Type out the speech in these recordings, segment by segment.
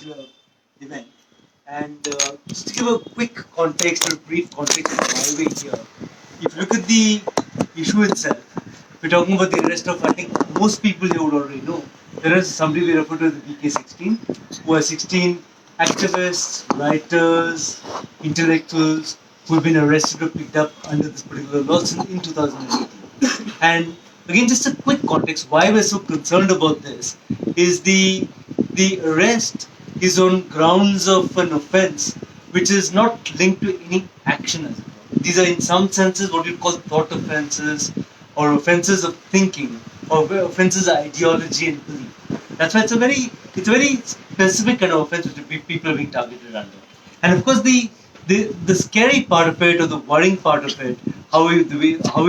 particular event. And just to give a quick context or brief context of why we're here, if you look at the issue itself, we're talking about the arrest of, I think most people here would already know. There is somebody we refer to as the BK16, who are 16 activists, writers, intellectuals who have been arrested or picked up under this particular law in 2018. And again, just a quick context why we're so concerned about this is the arrest is on grounds of an offense which is not linked to any action as it were. These are in some senses what we call thought offenses or offenses of thinking or offenses of ideology and belief. That's why it's a very specific kind of offense which people are being targeted under. And of course the scary part of it or the worrying part of it, how we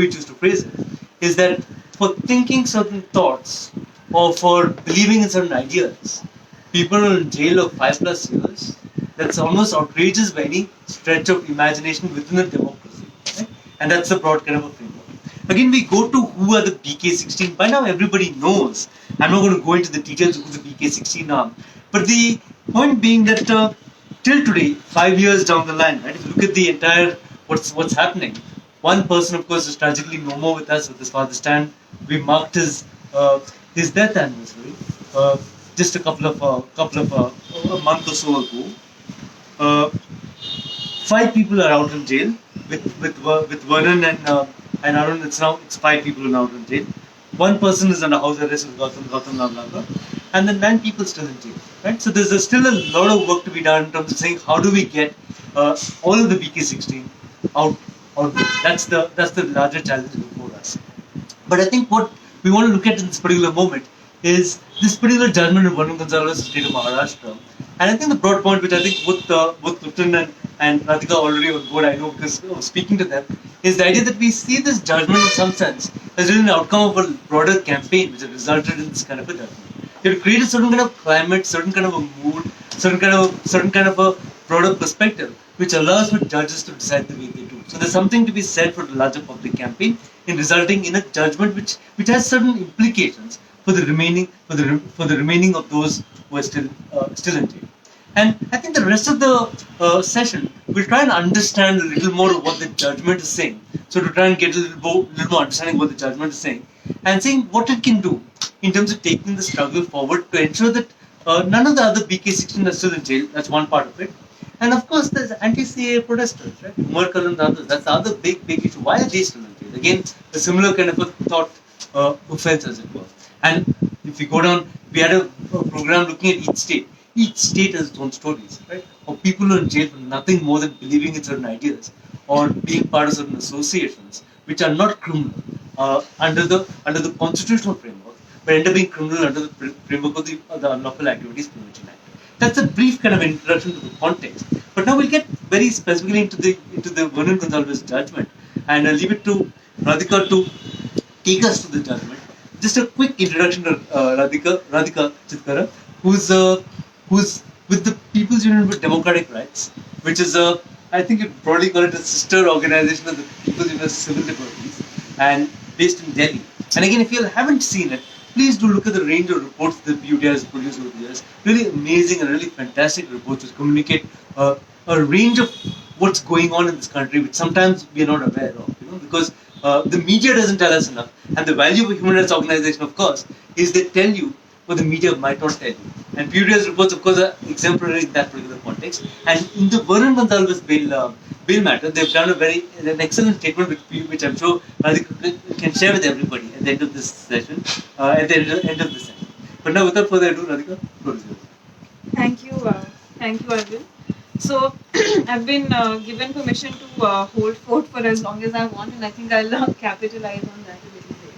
choose to phrase it, is that for thinking certain thoughts or for believing in certain ideas, people are in jail of 5+ years. That's almost outrageous by any stretch of imagination within a democracy. Right? And that's the broad kind of a framework. Again, we go to who are the BK16. By now, everybody knows. I'm not going to go into the details of who the BK16 are. But the point being that till today, 5 years down the line, right, if you look at the entire what's happening, one person, of course, is tragically no more with us with his father's stand. We marked his death anniversary just a month or so ago. Uh, 5 people are out in jail with Vernon and Arun. It's 5 people who are out in jail. One person is under house arrest with Gautam Ravlaga, and then 9 people still in jail. Right. So there's still a lot of work to be done in terms of saying how do we get all of the BK16 out out there. That's the larger challenge before us. But I think what we want to look at in this particular moment is this particular judgment of Vernon Gonzalez state of Maharashtra. And I think the broad point, which I think both Lupton and Radhika already on board, I know because speaking to them, is the idea that we see this judgment in some sense as really an outcome of a broader campaign which has resulted in this kind of a judgment. You have to create a certain kind of climate, certain kind of a mood, certain kind of a broader perspective, which allows for judges to decide the way they do. So there's something to be said for the larger public campaign in resulting in a judgment which has certain implications for the remaining of those who are still in jail. And I think the rest of the session will try and understand a little more of what the judgment is saying. So to try and get a little more understanding what the judgment is saying and saying what it can do in terms of taking the struggle forward to ensure that none of the other BK16 are still in jail. That's one part of it. And of course, there's anti-CAA protesters, right? Umar Khan and the others. That's the other big issue. Why are they still in jail? Again, a similar kind of a thought offense, as it were. And if we go down, we had a program looking at each state. Each state has its own stories, right? Of people who are in jail for nothing more than believing in certain ideas or being part of certain associations which are not criminal under the constitutional framework, but end up being criminal under the framework of the Unlawful Activities Prevention Act. That's a brief kind of introduction to the context. But now we'll get very specifically into the Vernon Gonzalez judgment, and I'll leave it to Radhika to take us to the judgment. Just a quick introduction to Radhika Chitkara, who's with the People's Union for Democratic Rights, which is I think you'd probably call it a sister organization of the People's Union of Civil Liberties, and based in Delhi. And again, if you haven't seen it, please do look at the range of reports that PUD has produced over the years. Really amazing and really fantastic reports which communicate a range of what's going on in this country, which sometimes we are not aware of, because the media doesn't tell us enough. And the value of a human rights organization, of course, is they tell you what the media might not tell you. And PUD's reports, of course, are exemplary in that particular context. And in the Vernon Gonzalez bail matter, they've done an excellent statement which I'm sure Radhika can share with everybody at the end of this session, at the end of this session. But now, without further ado, Radhika, floor is yours. Thank you, Arvind. So, I've been given permission to hold fort for as long as I want, and I think I'll capitalize on that a little bit.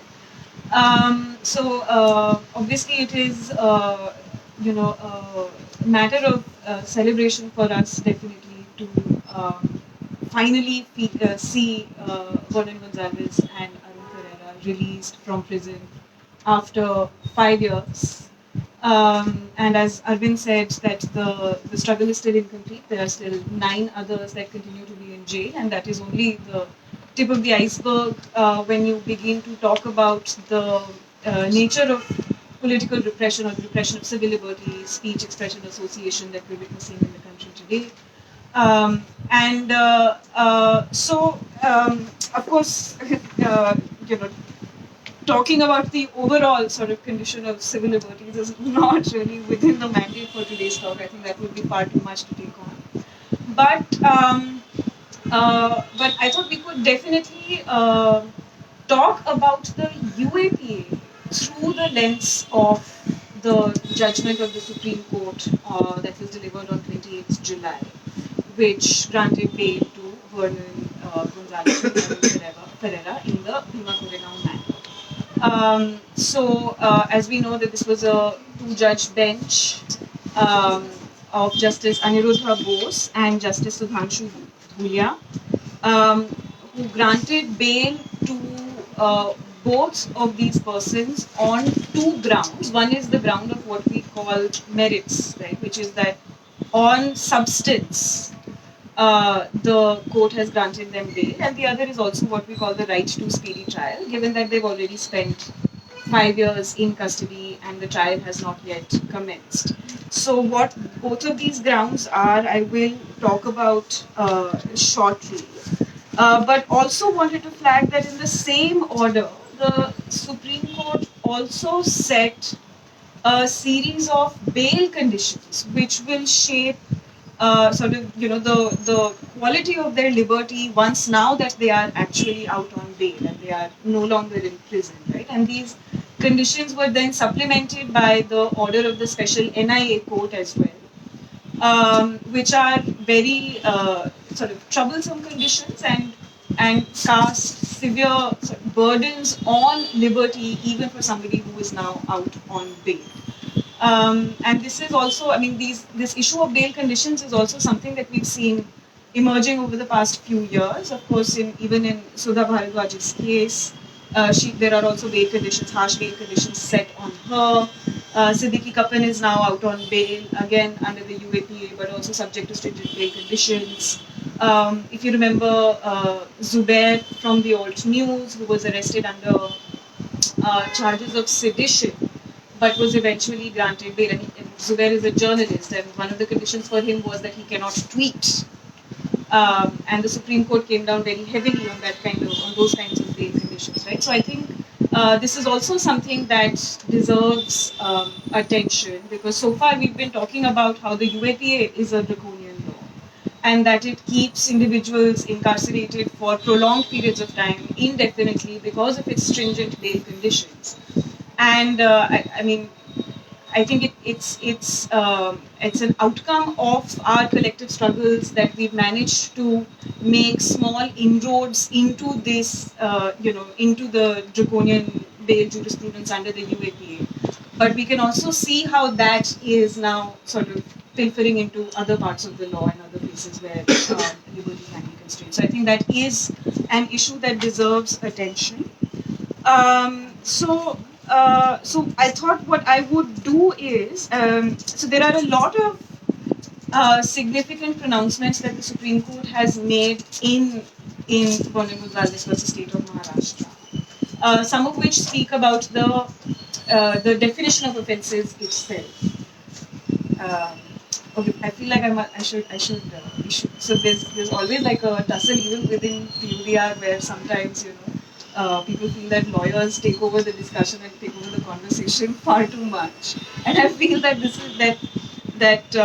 Obviously, it is a matter of celebration for us, definitely, to finally see Vernon Gonzalez and Arun Pereira released from prison after 5 years. And as Arvind said, that the struggle is still incomplete. There are still 9 others that continue to be in jail, and that is only the tip of the iceberg when you begin to talk about the nature of political repression or the repression of civil liberty, speech, expression, association that we're witnessing in the country today. Of course, you know, talking about the overall sort of condition of civil liberties is not really within the mandate for today's talk. I think that would be far too much to take on. But I thought we could definitely talk about the UAPA through the lens of the judgment of the Supreme Court that was delivered on 28th July, which granted bail to Vernon Gonzalez and Pereira in the Bhima Koregaon matter. As we know that this was a two-judge bench of Justice Aniruddha Bose and Justice Sudhanshu Dhulia, who granted bail to both of these persons on two grounds. One is the ground of what we call merits, right, which is that on substance, the court has granted them bail, and the other is also what we call the right to speedy trial, given that they've already spent 5 years in custody and the trial has not yet commenced. So, what both of these grounds are, I will talk about shortly. But also wanted to flag that in the same order, the Supreme Court also set a series of bail conditions which will shape the quality of their liberty once now that they are actually out on bail and they are no longer in prison, right? And these conditions were then supplemented by the order of the special NIA court as well, which are very sort of troublesome conditions and cast severe sort of burdens on liberty even for somebody who is now out on bail. And this is also, I mean, this issue of bail conditions is also something that we've seen emerging over the past few years. Of course, even in Sudha Bharadwaj's case, there are also bail conditions, harsh bail conditions set on her. Siddiqui Kappan is now out on bail, again under the UAPA, but also subject to stringent bail conditions. If you remember Zubair from the Alt News, who was arrested under charges of sedition, but was eventually granted bail. And Zubair is a journalist, and one of the conditions for him was that he cannot tweet. And the Supreme Court came down very heavily on those kinds of bail conditions, right? So I think this is also something that deserves attention, because so far we've been talking about how the UAPA is a draconian law and that it keeps individuals incarcerated for prolonged periods of time indefinitely because of its stringent bail conditions. And I think it's an outcome of our collective struggles that we've managed to make small inroads into this, into the draconian bail jurisprudence under the UAPA. But we can also see how that is now sort of pilfering into other parts of the law and other places where liberty can be constrained. So I think that is an issue that deserves attention. So I thought what I would do is, so there are a lot of significant pronouncements that the Supreme Court has made in Vernon Gonzalez versus State of Maharashtra. Some of which speak about the definition of offences itself. Okay, I feel like I should. So there's always like a tussle even within TUDR where sometimes people feel that lawyers take over the discussion and take over the conversation far too much, and I feel that this is that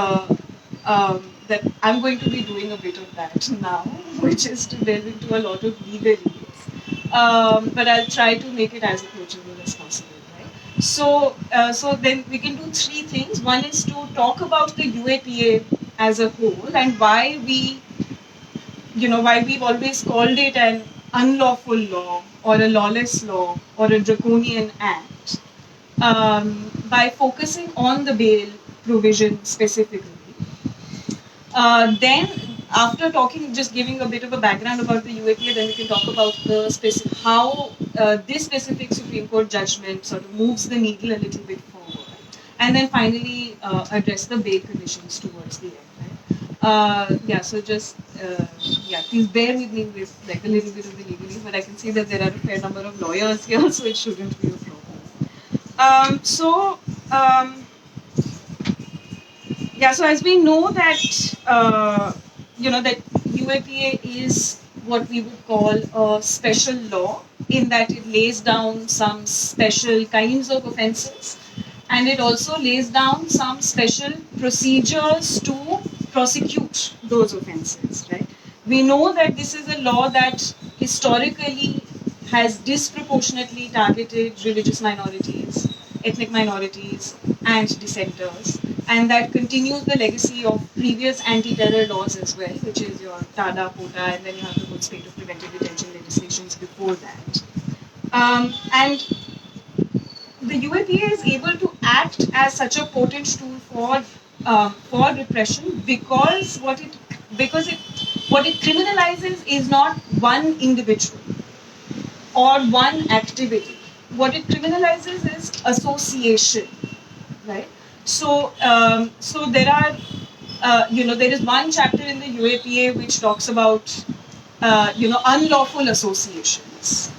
I'm going to be doing a bit of that now, which is to delve into a lot of legalese, but I'll try to make it as approachable as possible. Right? So then we can do three things. One is to talk about the UAPA as a whole and why we've always called it an unlawful law or a lawless law or a draconian act, by focusing on the bail provision specifically. Then, after just giving a bit of a background about the UAPA, then we can talk about how this specific Supreme Court judgment sort of moves the needle a little bit forward, and then finally address the bail conditions towards the end. Right? So just please bear with me with like a little bit of the legalese, but I can see that there are a fair number of lawyers here, so it shouldn't be a problem. So, yeah, so as we know that, that UAPA is what we would call a special law, in that it lays down some special kinds of offences, and it also lays down some special procedures to prosecute those offences, right? We know that this is a law that historically has disproportionately targeted religious minorities, ethnic minorities, and dissenters, and that continues the legacy of previous anti-terror laws as well, which is your TADA, POTA, and then you have the whole spate of preventive detention legislations before that. And the UAPA is able to act as such a potent tool for repression because what it criminalizes is not one individual or one activity. What it criminalizes is association, right? So there are, there is one chapter in the UAPA which talks about, unlawful associations.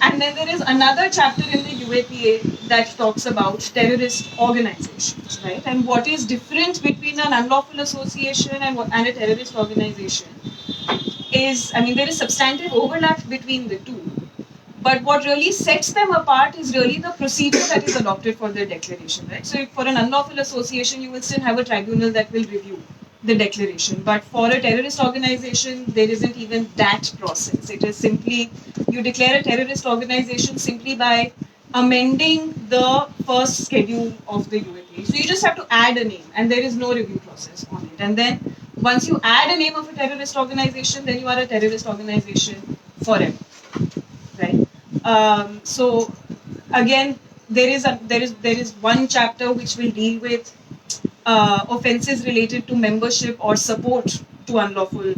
And then there is another chapter in the UAPA that talks about terrorist organizations, right? And what is different between an unlawful association and a terrorist organization is, there is substantive overlap between the two. But what really sets them apart is really the procedure that is adopted for their declaration, right? So, if for an unlawful association, you will still have a tribunal that will review the declaration. But for a terrorist organization, there isn't even that process. It is simply, you declare a terrorist organization simply by amending the first schedule of the UAPA. So, you just have to add a name, and there is no review process on it. And then, once you add a name of a terrorist organization, then you are a terrorist organization forever, right? So again, there is one chapter which will deal with offences related to membership or support to unlawful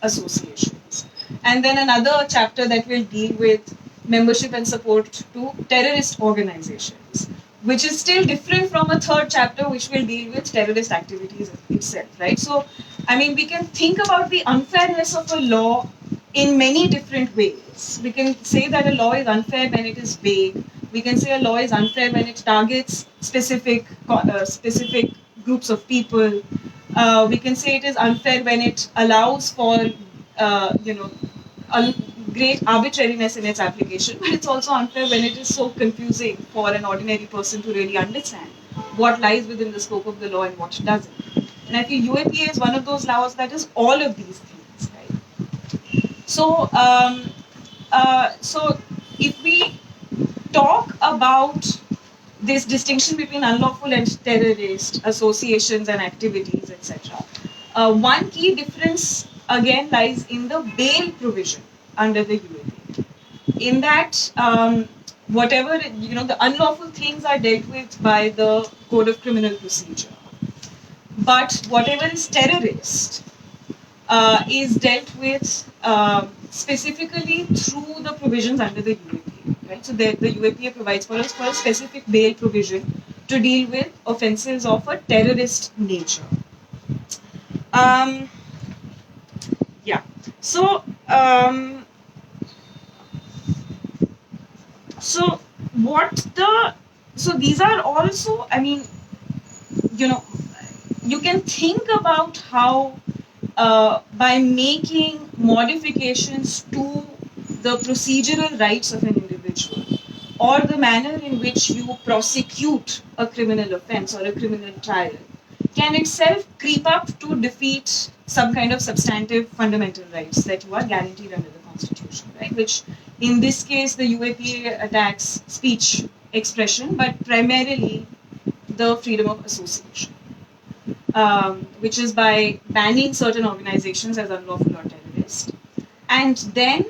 associations, and then another chapter that will deal with membership and support to terrorist organizations, which is still different from a third chapter which will deal with terrorist activities itself, right? So, we can think about the unfairness of a law in many different ways. We can say that a law is unfair when it is vague. We can say a law is unfair when it targets specific groups of people. We can say it is unfair when it allows for, a great arbitrariness in its application, but it's also unfair when it is so confusing for an ordinary person to really understand what lies within the scope of the law and what doesn't. And I feel UAPA is one of those laws that is all of these things, right? So if we talk about this distinction between unlawful and terrorist associations and activities, etc., one key difference again lies in the bail provision under the UAPA. In that, whatever the unlawful things are dealt with by the Code of Criminal Procedure, but whatever is terrorist is dealt with specifically through the provisions under the UAPA, right? So the UAPA provides for us for a specific bail provision to deal with offences of a terrorist nature. Yeah. So so these are also, you can think about how by making modifications to the procedural rights of an individual or the manner in which you prosecute a criminal offense or a criminal trial can itself creep up to defeat some kind of substantive fundamental rights that you are guaranteed under the Constitution, right? Which in this case, the UAPA attacks speech expression, but primarily the freedom of association. Which is by banning certain organizations as unlawful or terrorist, and then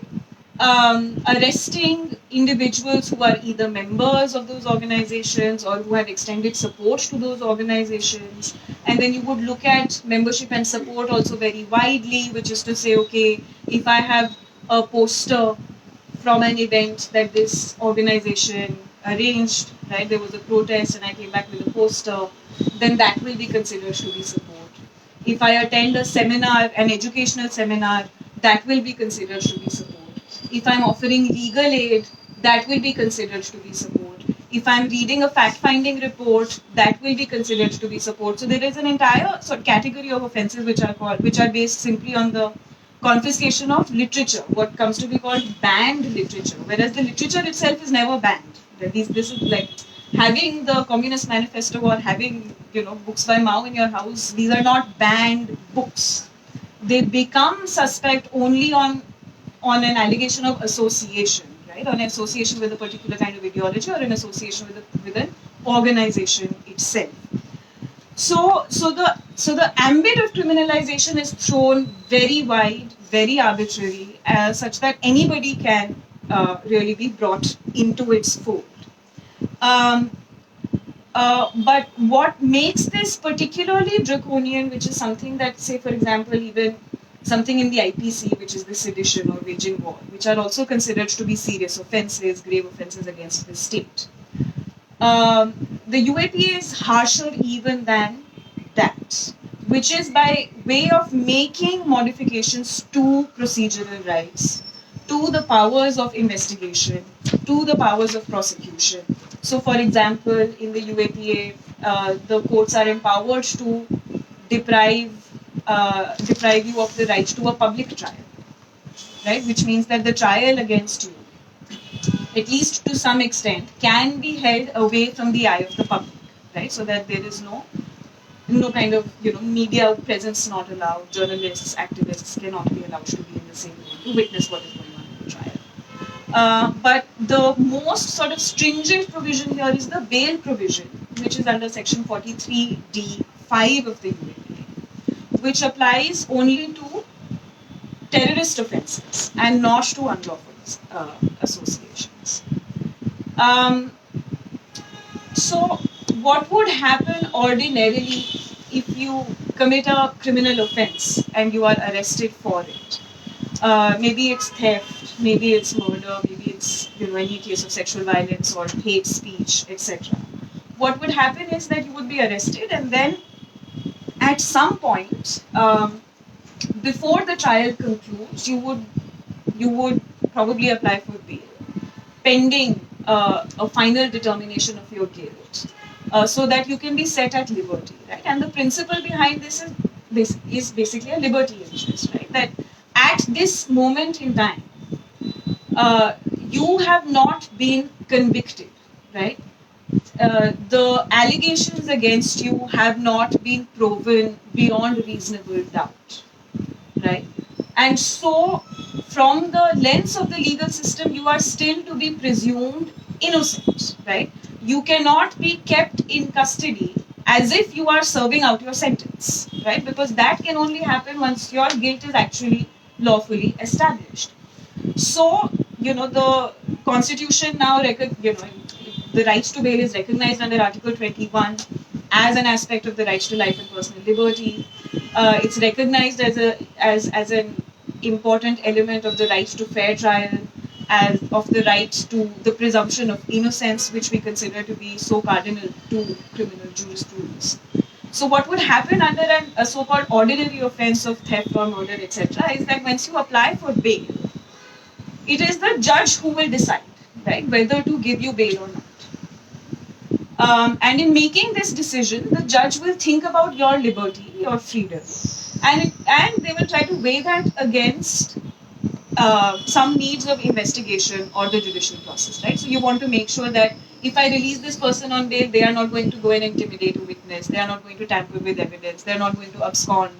arresting individuals who are either members of those organizations or who have extended support to those organizations. And then you would look at membership and support also very widely, which is to say, okay, if I have a poster from an event that this organization arranged, right? There was a protest and I came back with a poster, then that will be considered to be support. If I attend a seminar, an educational seminar, that will be considered to be support. If I'm offering legal aid, that will be considered to be support. If I'm reading a fact-finding report, that will be considered to be support. So there is an entire sort of category of offences which are based simply on the confiscation of literature, what comes to be called banned literature, whereas the literature itself is never banned. This is like having the Communist Manifesto or having books by Mao in your house. These are not banned books. They become suspect only on an allegation of association, right? On association with a particular kind of ideology or an association with an organization itself. So the ambit of criminalization is thrown very wide, very arbitrary, such that anybody can really be brought into its fold. Um, but what makes this particularly draconian, which is something that, say, for example, even something in the IPC, which is the sedition or waging war, which are also considered to be serious offences, grave offences against the state. The UAPA is harsher even than that, which is by way of making modifications to procedural rights, to the powers of investigation, to the powers of prosecution. So, for example, in the UAPA, the courts are empowered to deprive you of the right to a public trial, right? Which means that the trial against you, at least to some extent, can be held away from the eye of the public, right? So that there is no kind of media presence not allowed. Journalists, activists cannot be allowed to be in the same room to witness what is going on in the trial. But the most sort of stringent provision here is the bail provision, which is under section 43D5 of the UAPA, which applies only to terrorist offences and not to unlawful associations. So what would happen ordinarily if you commit a criminal offence and you are arrested for it? Maybe it's theft, maybe it's murder, maybe it's any case of sexual violence or hate speech, etc. What would happen is that you would be arrested, and then at some point before the trial concludes, you would probably apply for bail, pending a final determination of your guilt, so that you can be set at liberty, right? And the principle behind this is basically a liberty interest, right? That at this moment in time, you have not been convicted, right? The allegations against you have not been proven beyond reasonable doubt, right? And so, from the lens of the legal system, you are still to be presumed innocent, right? You cannot be kept in custody as if you are serving out your sentence, right? Because that can only happen once your guilt is actually lawfully established. So, the Constitution now, the right to bail is recognized under Article 21 as an aspect of the right to life and personal liberty. It's recognized as an important element of the right to fair trial, as of the right to the presumption of innocence, which we consider to be so cardinal to criminal jurisprudence. So what would happen under a so-called ordinary offence of theft or murder, etc., is that once you apply for bail, it is the judge who will decide, right, whether to give you bail or not. And in making this decision, the judge will think about your liberty, your freedom, and they will try to weigh that against some needs of investigation or the judicial process, right? So you want to make sure that if I release this person on bail, they are not going to go and intimidate a witness, they are not going to tamper with evidence, they are not going to abscond,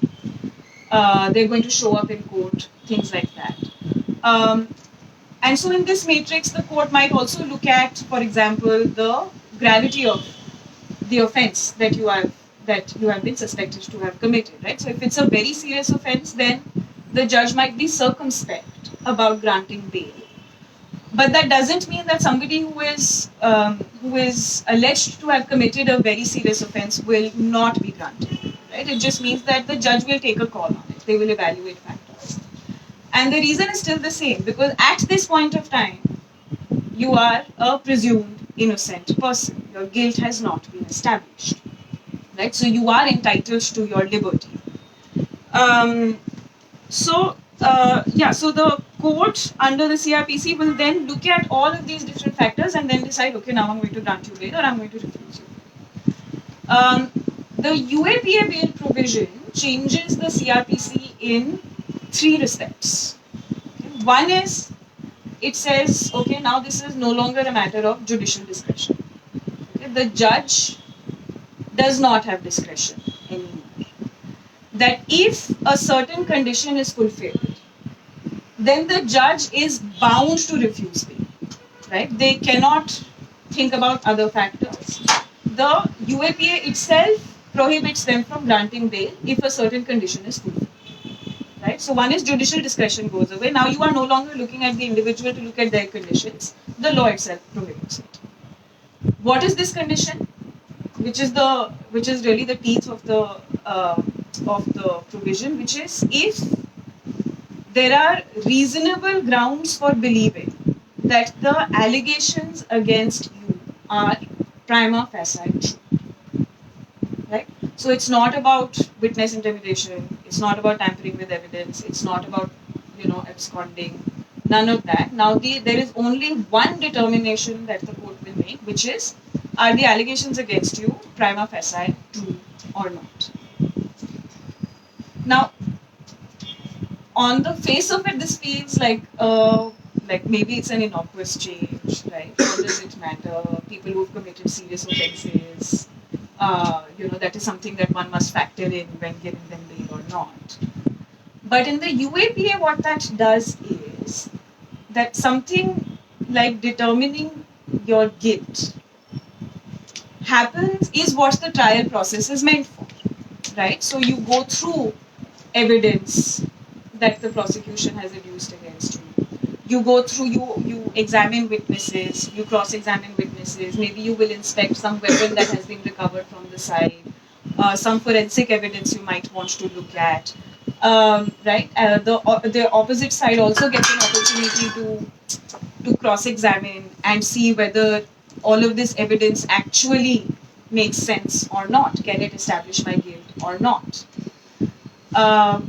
they're going to show up in court, things like that. And so in this matrix, the court might also look at, for example, the gravity of the offence that you have been suspected to have committed, right? So if it's a very serious offence, then the judge might be circumspect about granting bail. But that doesn't mean that somebody who is alleged to have committed a very serious offence will not be granted, right? It just means that the judge will take a call on it. They will evaluate factors. And the reason is still the same, because at this point of time, you are a presumed innocent person. Your guilt has not been established, right? So you are entitled to your liberty. So the court under the CRPC will then look at all of these different factors and then decide, okay, now I'm going to grant you bail or I'm going to refuse you. The UAPA bail provision changes the CRPC in 3 respects. Okay. One is, it says, okay, now this is no longer a matter of judicial discretion. Okay. The judge does not have discretion anymore. That if a certain condition is fulfilled, then the judge is bound to refuse bail. Right? They cannot think about other factors. The UAPA itself prohibits them from granting bail if a certain condition is fulfilled. Right? So one is judicial discretion goes away. Now you are no longer looking at the individual to look at their conditions. The law itself prohibits it. What is this condition? Which is really the teeth of the provision, which is if there are reasonable grounds for believing that the allegations against you are prima facie true. Right? So it's not about witness intimidation, it's not about tampering with evidence, it's not about absconding, none of that. Now there is only one determination that the court will make, which is, are the allegations against you prima facie true or not? Now, on the face of it, this feels like maybe it's an innocuous change, right? What does it matter? People who've committed serious offences, that is something that one must factor in when giving them bail or not. But in the UAPA, what that does is that something like determining your guilt is what the trial process is meant for, right? So you go through evidence that the prosecution has adduced against you. You go through, you examine witnesses, you cross-examine witnesses, maybe you will inspect some weapon that has been recovered from the side, some forensic evidence you might want to look at, right? The opposite side also gets an opportunity to cross-examine and see whether all of this evidence actually makes sense or not. Can it establish my guilt or not?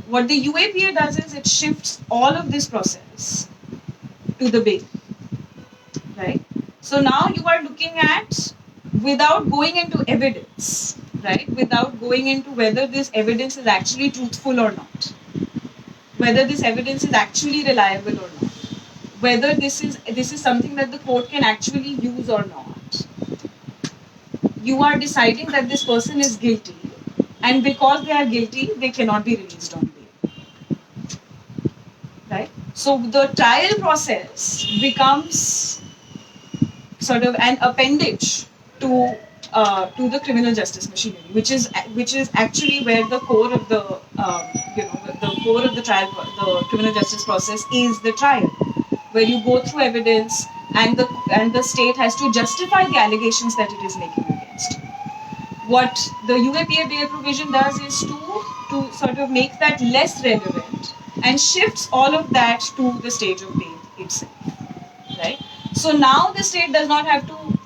What the UAPA does is it shifts all of this process to the bail, right? So now you are looking at, without going into evidence, right? Without going into whether this evidence is actually truthful or not, whether this evidence is actually reliable or not, whether this is something that the court can actually use or not. You are deciding that this person is guilty, and because they are guilty, they cannot be released on bail. Right? So the trial process becomes sort of an appendage to the criminal justice machinery, which is actually where the core of the core of the trial, the criminal justice process is the trial, where you go through evidence and the state has to justify the allegations that it is making against you. What the UAPA bail provision does is to sort of make that less relevant and shifts all of that to the stage of bail itself, right? So now the state does not have to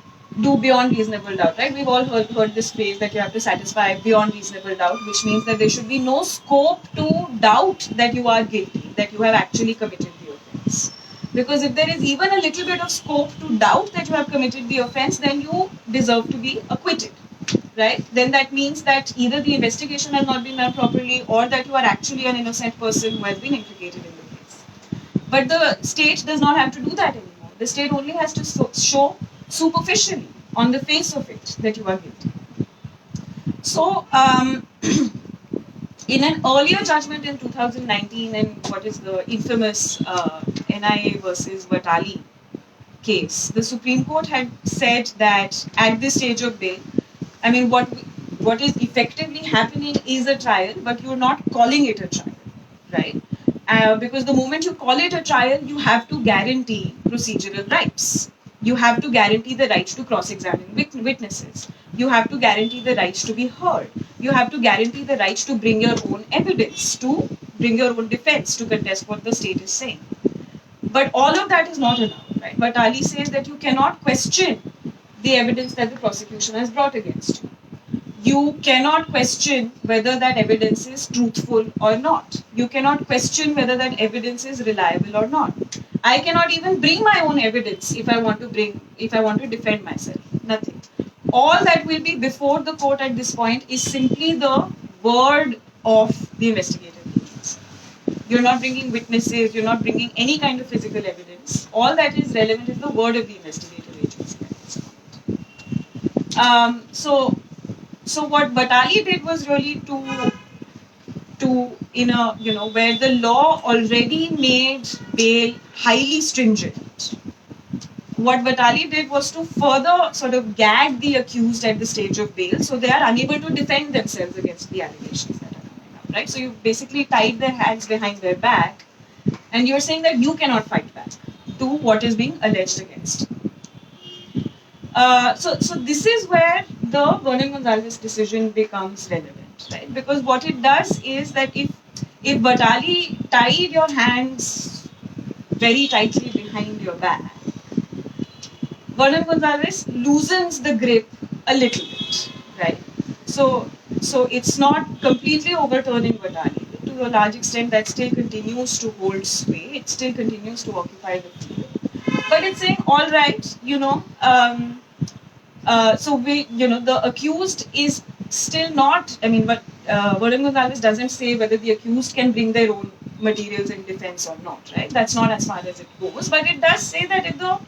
do beyond reasonable doubt, right? We've all heard this phrase that you have to satisfy beyond reasonable doubt, which means that there should be no scope to doubt that you are guilty, that you have actually committed the offense. Because if there is even a little bit of scope to doubt that you have committed the offense, then you deserve to be acquitted, right? Then that means that either the investigation has not been done properly or that you are actually an innocent person who has been implicated in the case. But the state does not have to do that anymore. The state only has to show superficially on the face of it that you are guilty. So, in an earlier judgment in 2019, in what is the infamous NIA versus Vatali case, the Supreme Court had said that at this stage of bail, I mean, what is effectively happening is a trial, but you're not calling it a trial, right? Because the moment you call it a trial, you have to guarantee procedural rights. You have to guarantee the right to cross-examine witnesses. You have to guarantee the right to be heard. You have to guarantee the right to bring your own evidence, to bring your own defense, to contest what the state is saying. But all of that is not allowed, right? But Ali says that you cannot question the evidence that the prosecution has brought against you. you cannot question whether that evidence is truthful or not. You cannot question whether that evidence is reliable or not. I cannot even bring my own evidence if I want to defend myself. Nothing. All that will be before the court at this point is simply the word of the investigative agency. You're not bringing witnesses, you're not bringing any kind of physical evidence. All that is relevant is the word of the investigative agency at this point. So what Batali did was really to in a where the law already made bail highly stringent. What Batali did was to further sort of gag the accused at the stage of bail, so they are unable to defend themselves against the allegations that are coming up. Right? So you basically tied their hands behind their back, and you're saying that you cannot fight back to what is being alleged against. So this is where the Vernon Gonzalez decision becomes relevant, right? Because what it does is that if Batali tied your hands very tightly behind your back, Vernon Gonzalez loosens the grip a little bit, right? So it's not completely overturning Batali. To a large extent, that still continues to hold sway. It still continues to occupy the field. But it's saying, all right, the accused is still not. I mean, but Vernon Gonzalez doesn't say whether the accused can bring their own materials in defense or not, right? That's not as far as it goes. But it does say that if the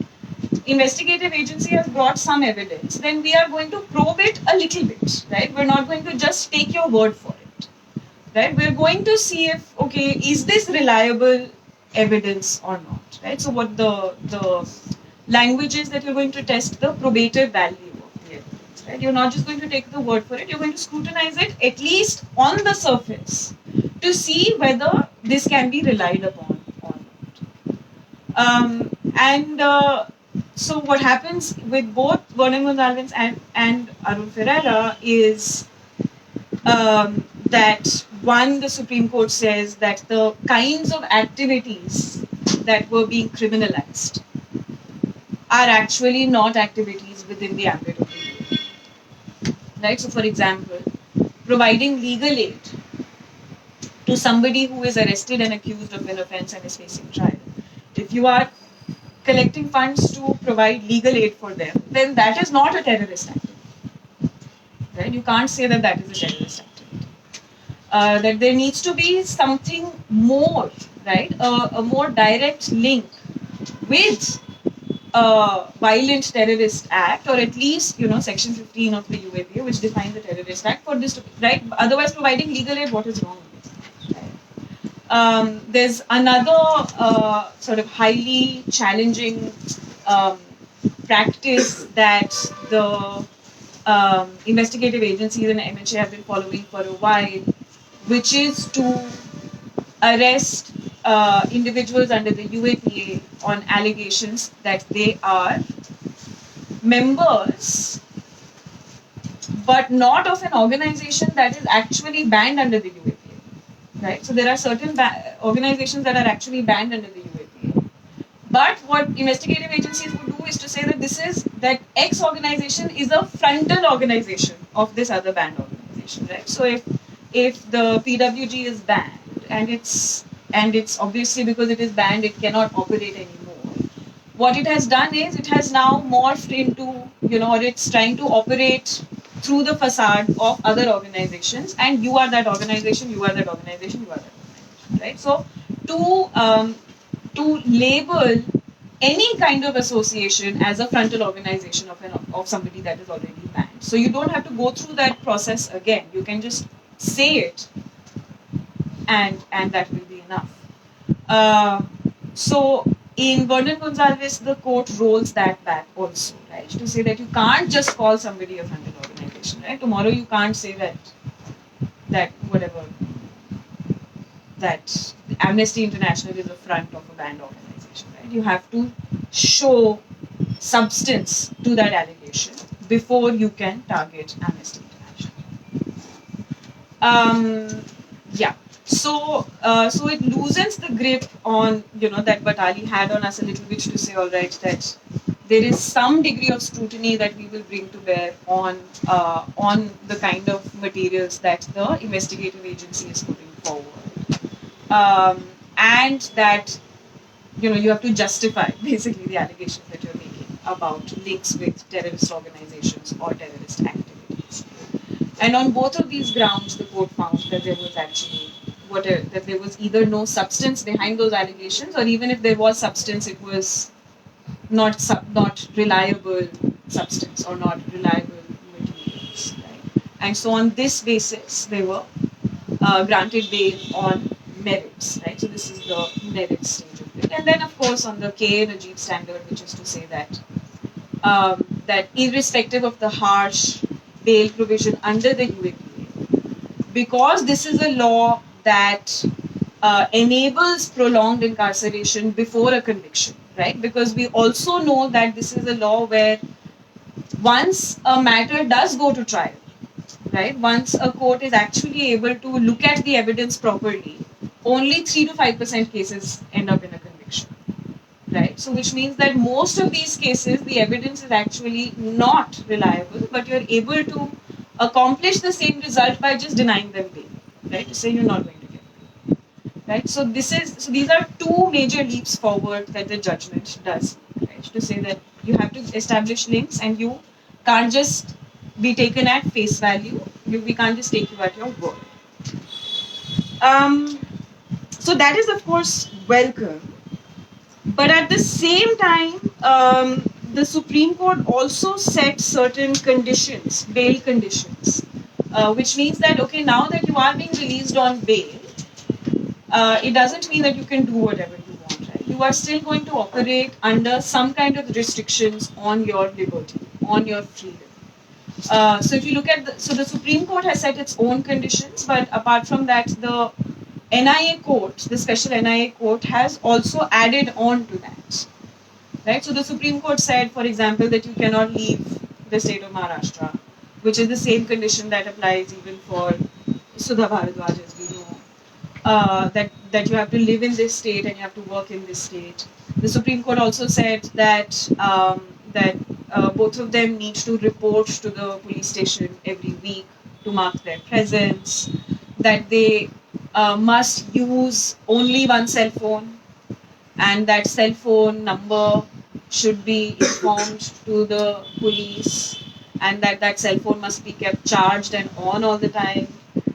investigative agency has brought some evidence, then we are going to probe it a little bit, right? We're not going to just take your word for it, right? We're going to see if, okay, is this reliable evidence or not, right? So what the language is that you're going to test the probative value of the evidence, right? You're not just going to take the word for it, you're going to scrutinize it at least on the surface to see whether this can be relied upon or not. So what happens with both Vernon Gonzalez and Arun Ferreira is that one, the Supreme Court says that the kinds of activities that were being criminalized are actually not activities within the ambit of the UAPA. Right? So for example, providing legal aid to somebody who is arrested and accused of an offence and is facing trial. If you are collecting funds to provide legal aid for them, then that is not a terrorist activity. Right? You can't say that that is a terrorist activity. That there needs to be something more, right? A more direct link with a violent terrorist act, or at least Section 15 of the UAPA, which defines the terrorist act, for this to be right. Otherwise, providing legal aid, what is wrong with it? Right? There's another sort of highly challenging practice that the investigative agencies and MHA have been following for a while, which is to arrest individuals under the UAPA on allegations that they are members, but not of an organization that is actually banned under the UAPA. Right? So there are certain organizations that are actually banned under the UAPA. But what investigative agencies would do is to say that X organization is a frontal organization of this other banned organization. Right? So if the PWG is banned, and it's obviously because it is banned, it cannot operate anymore. What it has done is it has now morphed into, or it's trying to operate through the facade of other organizations, and you are that organization, you are that organization, you are that organization, right? So to label any kind of association as a frontal organization of somebody that is already banned. So you don't have to go through that process again. You can just say it, and that will be enough. So in Vernon Gonzalez, the court rolls that back also, right? To say that you can't just call somebody a frontal organization, right? Tomorrow you can't say that Amnesty International is a front of a banned organization, right? You have to show substance to that allegation before you can target Amnesty International. Yeah. So it loosens the grip on that Batali had on us a little bit to say, all right, that there is some degree of scrutiny that we will bring to bear on the kind of materials that the investigative agency is putting forward, and that you have to justify basically the allegations that you're making about links with terrorist organizations or terrorist activities. And on both of these grounds, the court found that there was actually that there was either no substance behind those allegations, or even if there was substance, it was not reliable substance or not reliable materials. Right? And so on this basis, they were granted bail on merits. Right? So this is the merits stage of it. And then, of course, on the K. Najib standard, which is to say that that irrespective of the harsh bail provision under the UAPA, because this is a law that enables prolonged incarceration before a conviction, right? Because we also know that this is a law where once a matter does go to trial, right? Once a court is actually able to look at the evidence properly, only 3 to 5% cases end up in a conviction, right? So which means that most of these cases, the evidence is actually not reliable, but you're able to accomplish the same result by just denying them bail, right? To say you're not going to get bail, right? So these are two major leaps forward that the judgment does, right? To say that you have to establish links and you can't just be taken at face value. We can't just take you at your word. So that is of course welcome. But at the same time, the Supreme Court also set certain conditions, bail conditions, which means that, okay, now that you are being released on bail, it doesn't mean that you can do whatever you want, right? You are still going to operate under some kind of restrictions on your liberty, on your freedom. So if you look at the Supreme Court has set its own conditions, but apart from that, the NIA court, the special NIA court, has also added on to that. Right? So the Supreme Court said, for example, that you cannot leave the state of Maharashtra, which is the same condition that applies even for Sudha Bharadwaj, as we know. That you have to live in this state and you have to work in this state. The Supreme Court also said that both of them need to report to the police station every week to mark their presence. That they must use only one cell phone, and that cell phone number should be informed to the police, and that cell phone must be kept charged and on all the time,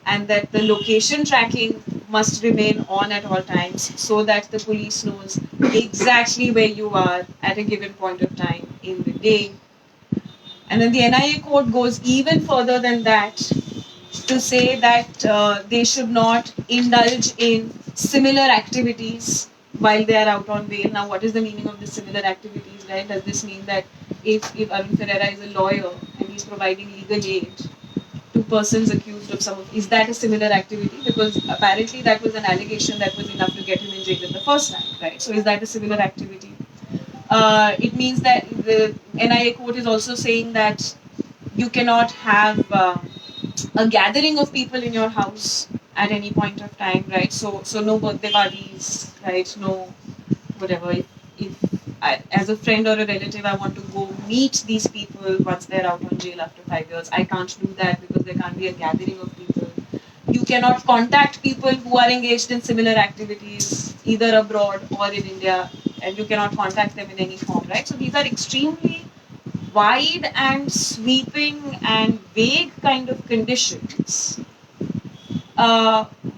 and that the location tracking must remain on at all times so that the police knows exactly where you are at a given point of time in the day. And then the NIA court goes even further than that to say that they should not indulge in similar activities while they are out on bail. Now, what is the meaning of the similar activities, right? Does this mean that if Arun Ferreira is a lawyer and he's providing legal aid to persons accused of is that a similar activity? Because apparently that was an allegation that was enough to get him in jail the first time, right? So is that a similar activity? It means that the NIA court is also saying that you cannot have a gathering of people in your house at any point of time, right? So no birthday parties, right? No whatever. If I, as a friend or a relative, I want to go meet these people once they're out on jail after 5 years, I can't do that because there can't be a gathering of people. You cannot contact people who are engaged in similar activities either abroad or in India, and you cannot contact them in any form, right? So these are extremely wide and sweeping and vague kind of conditions,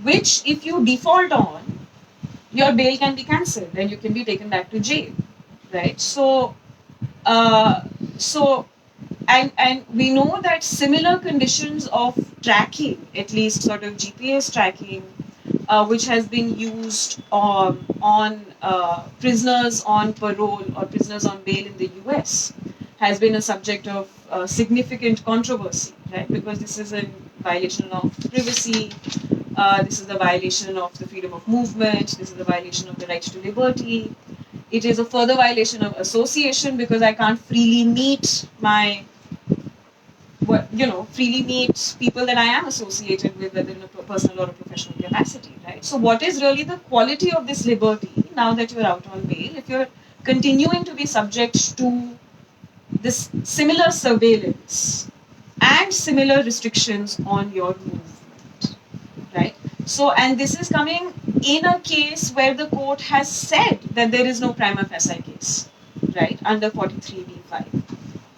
which if you default on, your bail can be cancelled and you can be taken back to jail, right? So and we know that similar conditions of tracking, at least sort of GPS tracking, which has been used on prisoners on parole or prisoners on bail in the US, has been a subject of significant controversy, right? Because this is a violation of privacy, this is a violation of the freedom of movement, this is a violation of the right to liberty. It is a further violation of association because I can't freely meet freely meet people that I am associated with, whether in a personal or a professional capacity, right? So what is really the quality of this liberty now that you're out on bail if you're continuing to be subject to this similar surveillance and similar restrictions on your movement, right? So, and this is coming in a case where the court has said that there is no prima facie case, right, under 43b5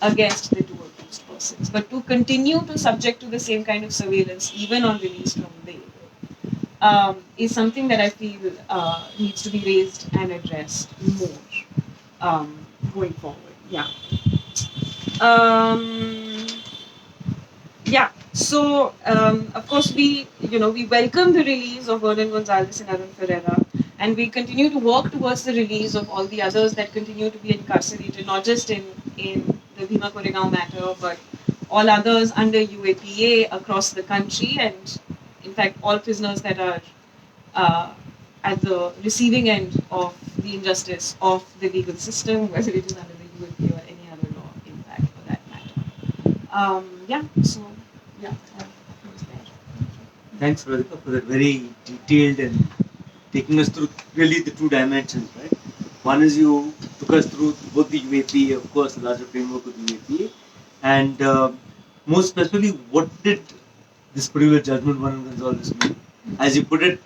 against the two accused persons. But to continue to subject to the same kind of surveillance, even on release from bail, is something that I feel needs to be raised and addressed more going forward. Yeah. Yeah. So, of course, we welcome the release of Vernon Gonzalez and Arun Ferreira, and we continue to work towards the release of all the others that continue to be incarcerated, not just in the Bhima Koregaon matter, but all others under UAPA across the country, and in fact, all prisoners that are at the receiving end of the injustice of the legal system, whether it is under the UAPA or any other law, in fact, for that matter. Yeah. So. Yeah, Thanks, Radhika, for that very detailed and taking us through really the two dimensions, right? One is you took us through both the UAP, of course, the larger framework of the UAP, and more specifically, what did this particular judgment, Vernon Gonzalez, mean? As you put it,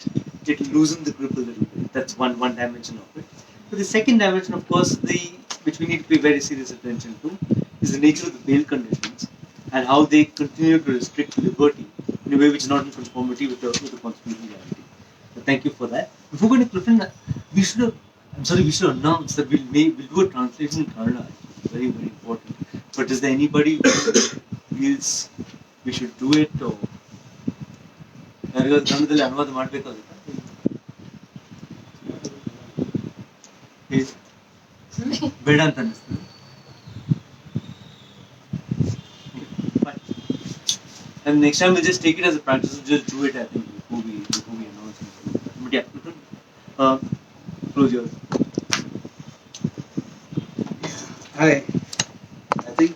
it loosened the grip a little bit. That's one dimension of it. But the second dimension, of course, which we need to pay very serious attention to, is the nature of the bail conditions and how they continue to restrict liberty in a way which is not in conformity with the constitutional reality. So thank you for that. Before going to Clifton, we should announce that we'll do a translation in Kannada. Very, very important. But is there anybody who feels we should do it, or ಯಾರಿಗಾದ್ರು ಕನ್ನಡದಲ್ಲಿ ಅನುವಾದ ಮಾಡಬೇಕಾಗುತ್ತಾ? ಬೇಡ ಅಂತ ಅನ್ನಿಸ್ತದೆ. And next time we'll just take it as a practice to just do it, I think, before we announce it. But yeah, close yours. Hi. I think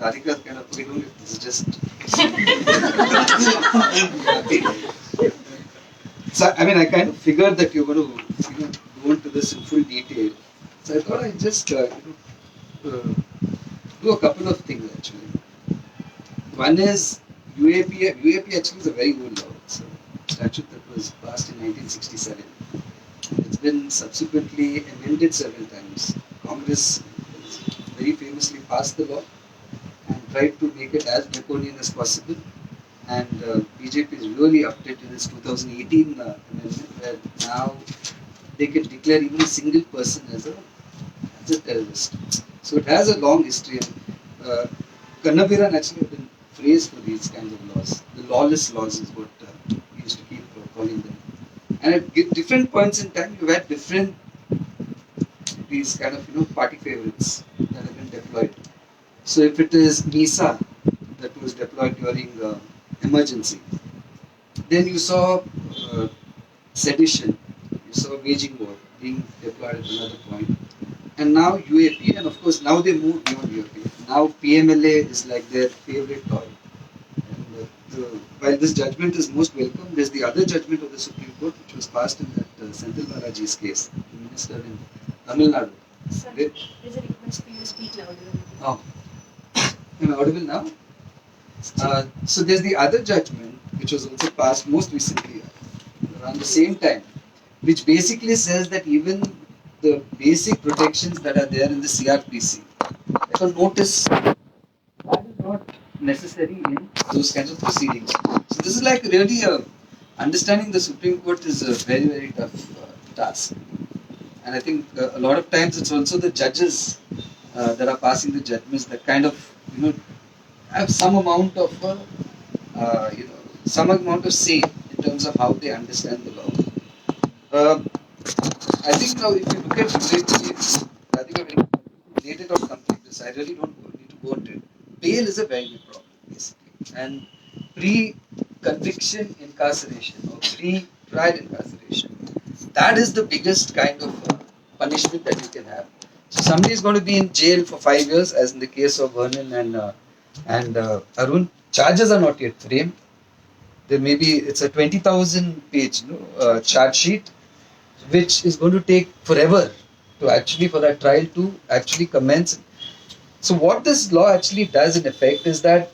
Radhika kind of put it on it. This is just. So, I mean, I kind of figured that you're going to go into this in full detail. So I thought I'd just do a couple of things actually. One is UAPA. UAPA actually is a very old law. It's a statute that was passed in 1967. It's been subsequently amended several times. Congress very famously passed the law and tried to make it as draconian as possible. And BJP is really upped it in its 2018 amendment, where now they can declare even a single person as a terrorist. So it has a long history. Kannabiran actually have been praised for these kinds of laws. The lawless laws is what we used to keep calling them. And at different points in time, you had different these kind of party favorites that have been deployed. So if it is NISA that was deployed during emergency, then you saw sedition, you saw waging war being deployed at another point, and now UAP, and of course now they moved beyond UAP. Now PMLA is like their favorite toy. And while this judgment is most welcome, there's the other judgment of the Supreme Court which was passed in that Senthil Balaji's case, the minister in Tamil Nadu. Sir, there's a request for you to speak louder. Oh, am I audible now? So there's the other judgment which was also passed most recently around the same time, which basically says that even the basic protections that are there in the CRPC, like a notice, that is not necessary in those kinds of proceedings. So this is like really understanding the Supreme Court is a very, very tough task. And I think a lot of times it's also the judges that are passing the judgments that kind of have some amount of say in terms of how they understand the law. I think now if you look at UAPA, I think I've laid it out complete this. I really don't need to go into it. Bail is a very big problem basically, and pre-conviction incarceration or pre-trial incarceration, that is the biggest kind of punishment that you can have. So somebody is going to be in jail for 5 years, as in the case of Vernon and Arun. Charges are not yet framed. There may be, it's a 20,000 page charge sheet, which is going to take forever to actually for that trial to actually commence. So what this law actually does in effect is that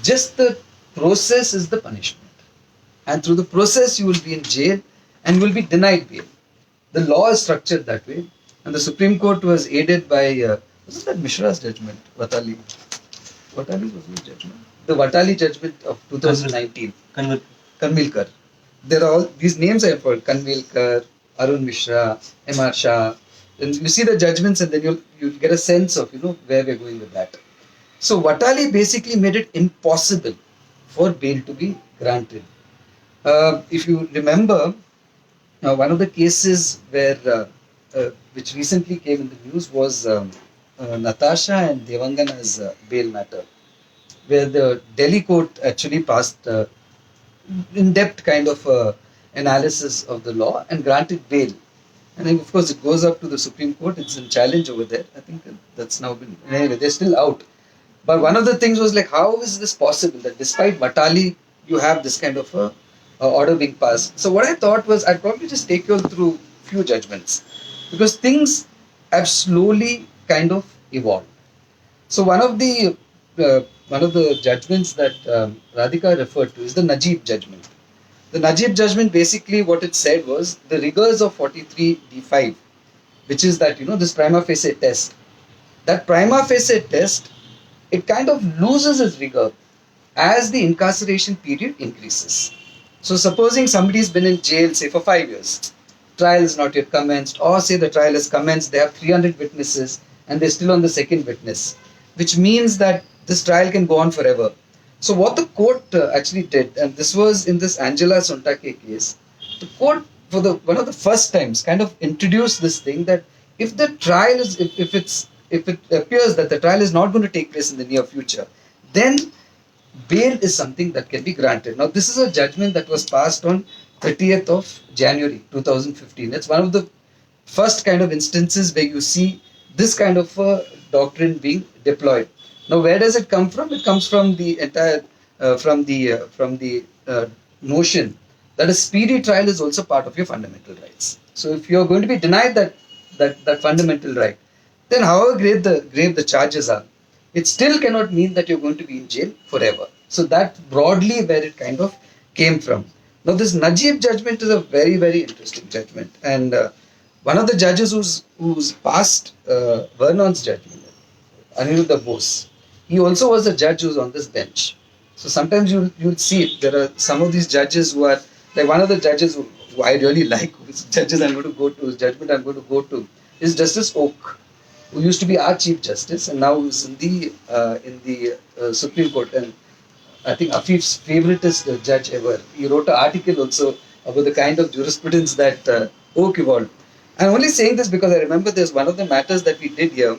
just the process is the punishment. And through the process, you will be in jail and you will be denied bail. The law is structured that way. And the Supreme Court was aided by, wasn't that Mishra's judgment, Vatali? Vatali was his judgment? The Vatali judgment of 2019. Kanvilkar. There are all these names I have heard: Kanvilkar, Arun Mishra, M.R. Shah. And you see the judgments, and then you'll get a sense of where we're going with that. So Vatali basically made it impossible for bail to be granted. If you remember, one of the cases where which recently came in the news was Natasha and Devangana's bail matter, where the Delhi court actually passed in-depth kind of analysis of the law and granted bail. And then, of course, it goes up to the Supreme Court. It's a challenge over there. I think that's now been... Anyway, they're still out. But one of the things was like, how is this possible that despite Vatali, you have this kind of a order being passed? So what I thought was, I'd probably just take you all through few judgments, because things have slowly kind of evolved. So one of the judgments that Radhika referred to is the Najib judgment. The Najib judgment, basically what it said was the rigors of 43d5, which is that, this prima facie test. That prima facie test, it kind of loses its rigor as the incarceration period increases. So supposing somebody's been in jail, say for 5 years, trial is not yet commenced, or say the trial has commenced, they have 300 witnesses and they're still on the second witness, which means that this trial can go on forever. So what the court actually did, and this was in this Angela Sontake case, the court for one of the first times kind of introduced this thing that if the trial is, if it appears that the trial is not going to take place in the near future, then bail is something that can be granted. Now this is a judgment that was passed on 30th of January 2015. It's one of the first kind of instances where you see this kind of doctrine being deployed. Now, where does it come from? It comes from the entire, from the notion that a speedy trial is also part of your fundamental rights. So, if you are going to be denied that fundamental right, then however grave the charges are, it still cannot mean that you're going to be in jail forever. So, that's broadly where it kind of came from. Now, this Najib judgment is a very, very interesting judgment, and one of the judges who's passed Vernon's judgment, Aniruddha Bose, he also was a judge who's on this bench. So sometimes you'll see it. There are some of these judges who are like one of the judges who I really like, whose judges I'm going to go to, whose judgment I'm going to go to, is Justice Oak, who used to be our Chief Justice and now is in the Supreme Court, and I think Afif's favoritist judge ever. He wrote an article also about the kind of jurisprudence that Oak evolved. I'm only saying this because I remember there's one of the matters that we did here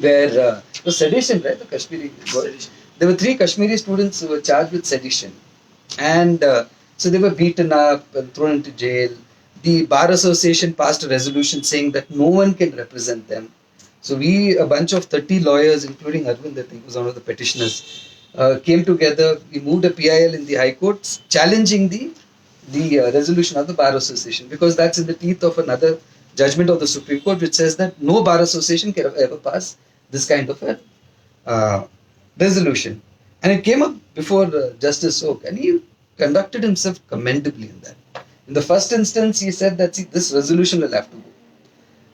where it was sedition, right? The Kashmiri. Sedition. There were 3 Kashmiri students who were charged with sedition, and so they were beaten up and thrown into jail. The Bar Association passed a resolution saying that no one can represent them. So a bunch of 30 lawyers, including Arvind, I think was one of the petitioners, came together. We moved a PIL in the High Court challenging the resolution of the Bar Association, because that's in the teeth of another judgment of the Supreme Court which says that no Bar Association can ever pass this kind of a resolution. And it came up before Justice Oak, and he conducted himself commendably in that. In the first instance, he said that this resolution will have to go.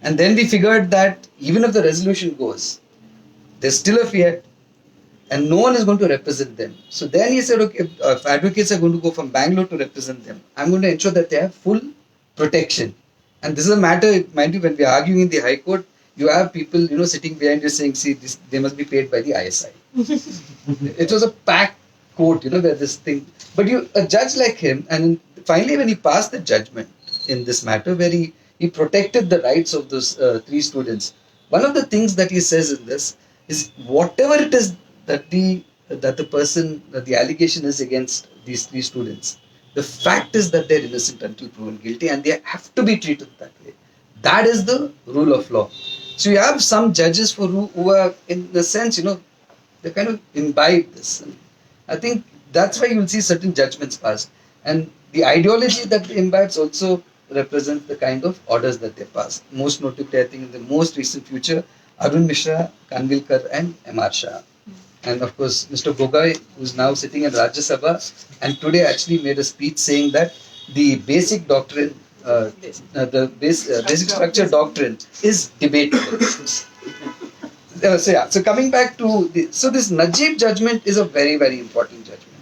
And then we figured that even if the resolution goes, there's still a fiat and no one is going to represent them. So then he said, okay, if advocates are going to go from Bangalore to represent them, I'm going to ensure that they have full protection. And this is a matter, mind you, when we are arguing in the High Court, you have people, sitting behind you saying, see, they must be paid by the ISI. It was a packed court, where this thing. But a judge like him, and finally when he passed the judgment in this matter, where he protected the rights of those 3 students, one of the things that he says in this is whatever it is that the allegation is against these 3 students, the fact is that they're innocent until proven guilty, and they have to be treated that way. That is the rule of law. So you have some judges who are, in the sense, they kind of imbibe this. And I think that's why you will see certain judgments passed. And the ideology that they imbibes also represents the kind of orders that they pass. Most notably, I think in the most recent future, Arun Mishra, Kanvilkar, and M.R. Shah. And of course, Mr. Gogoi, who's now sitting in Rajya Sabha, and today actually made a speech saying that the basic doctrine, basic structure doctrine is debatable. So coming back to this Najib judgment is a very, very important judgment.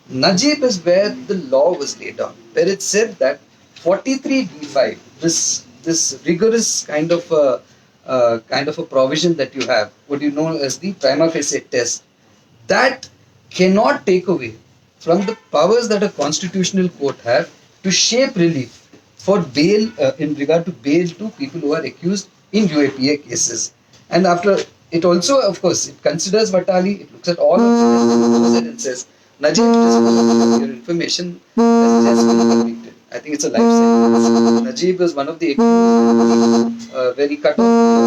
Najib is where the law was laid down, where it said that 43d5, this rigorous kind of a provision that you have, what you know as the prima facie test, that cannot take away from the powers that a constitutional court have to shape relief for bail in regard to bail to people who are accused in UAPA cases. And after it also, of course, it considers Vatali, it looks at all of it and says, Najib, just for your information, has just been convicted. I think it's a life sentence. Najib is one of the accused, where he cut off a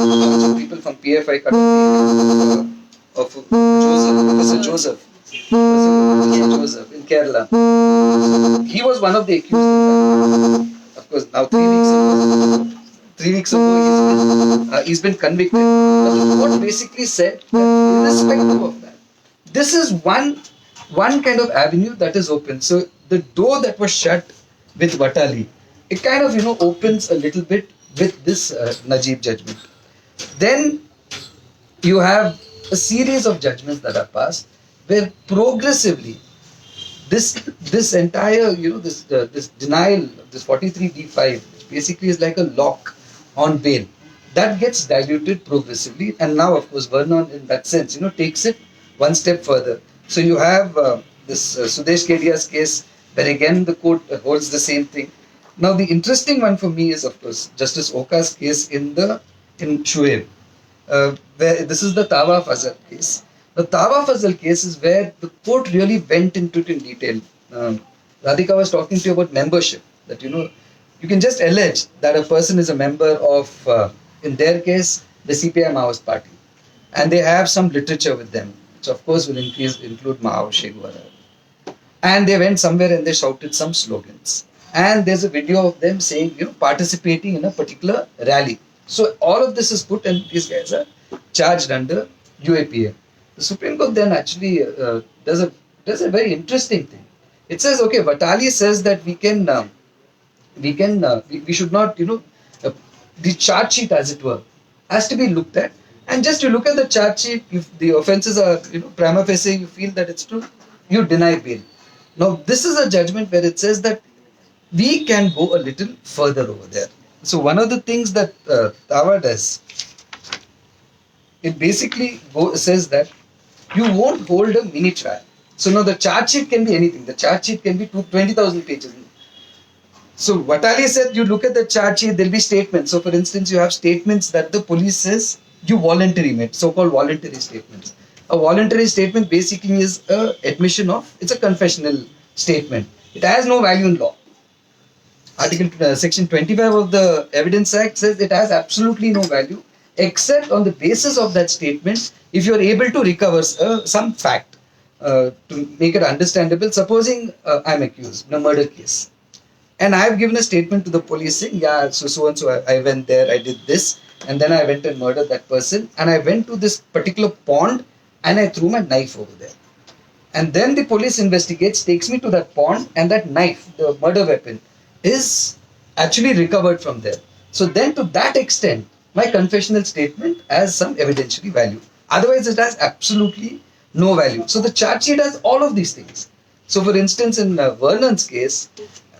bunch of people from PFI, cut off the of Professor Joseph in Kerala. He was one of the accused. Of course, now 3 weeks ago, he's been convicted. But the court basically said that irrespective of that, this is one kind of avenue that is open. So the door that was shut with Vatali, it kind of opens a little bit with this Najib judgment. Then you have a series of judgments that are passed where progressively this entire this denial, this 43d5, which basically is like a lock on bail, that gets diluted progressively. And now of course Vernon in that sense takes it one step further. So you have this Sudesh Kedia's case where again the court holds the same thing. Now the interesting one for me is of course Justice Oka's case in Shuaib, where this is the Tawa Fazal case. The Tawa Fazal case is where the court really went into it in detail. Radhika was talking to you about membership, that you can just allege that a person is a member of, in their case, the CPI Maoist party, and they have some literature with them, which of course will include Mao, Che Guevara. And they went somewhere and they shouted some slogans. And there's a video of them saying, participating in a particular rally. So all of this is put, and these guys are charged under UAPA. The Supreme Court then actually does a very interesting thing. It says, okay, Vatali says that we should not, the charge sheet, as it were, has to be looked at. And just you look at the charge sheet, if the offences are, prima facie, you feel that it's true, you deny bail. Now, this is a judgment where it says that we can go a little further over there. So one of the things that Tawa does, it basically says that you won't hold a mini trial. So now the charge sheet can be anything. The charge sheet can be 20,000 pages. So Vatali said, you look at the charge sheet, there'll be statements. So for instance, you have statements that the police says you voluntarily made, so-called voluntary statements. A voluntary statement basically is a admission of, it's a confessional statement. It has no value in law. Section 25 of the Evidence Act says it has absolutely no value except on the basis of that statement if you are able to recover some fact to make it understandable. Supposing I'm accused in a murder case and I have given a statement to the police saying, yeah, so and so I went there, I did this, and then I went and murdered that person, and I went to this particular pond and I threw my knife over there. And then the police investigates, takes me to that pond, and that knife, the murder weapon, is actually recovered from there. So then to that extent, my confessional statement has some evidentiary value. Otherwise, it has absolutely no value. So the charge sheet has all of these things. So for instance, in Vernon's case,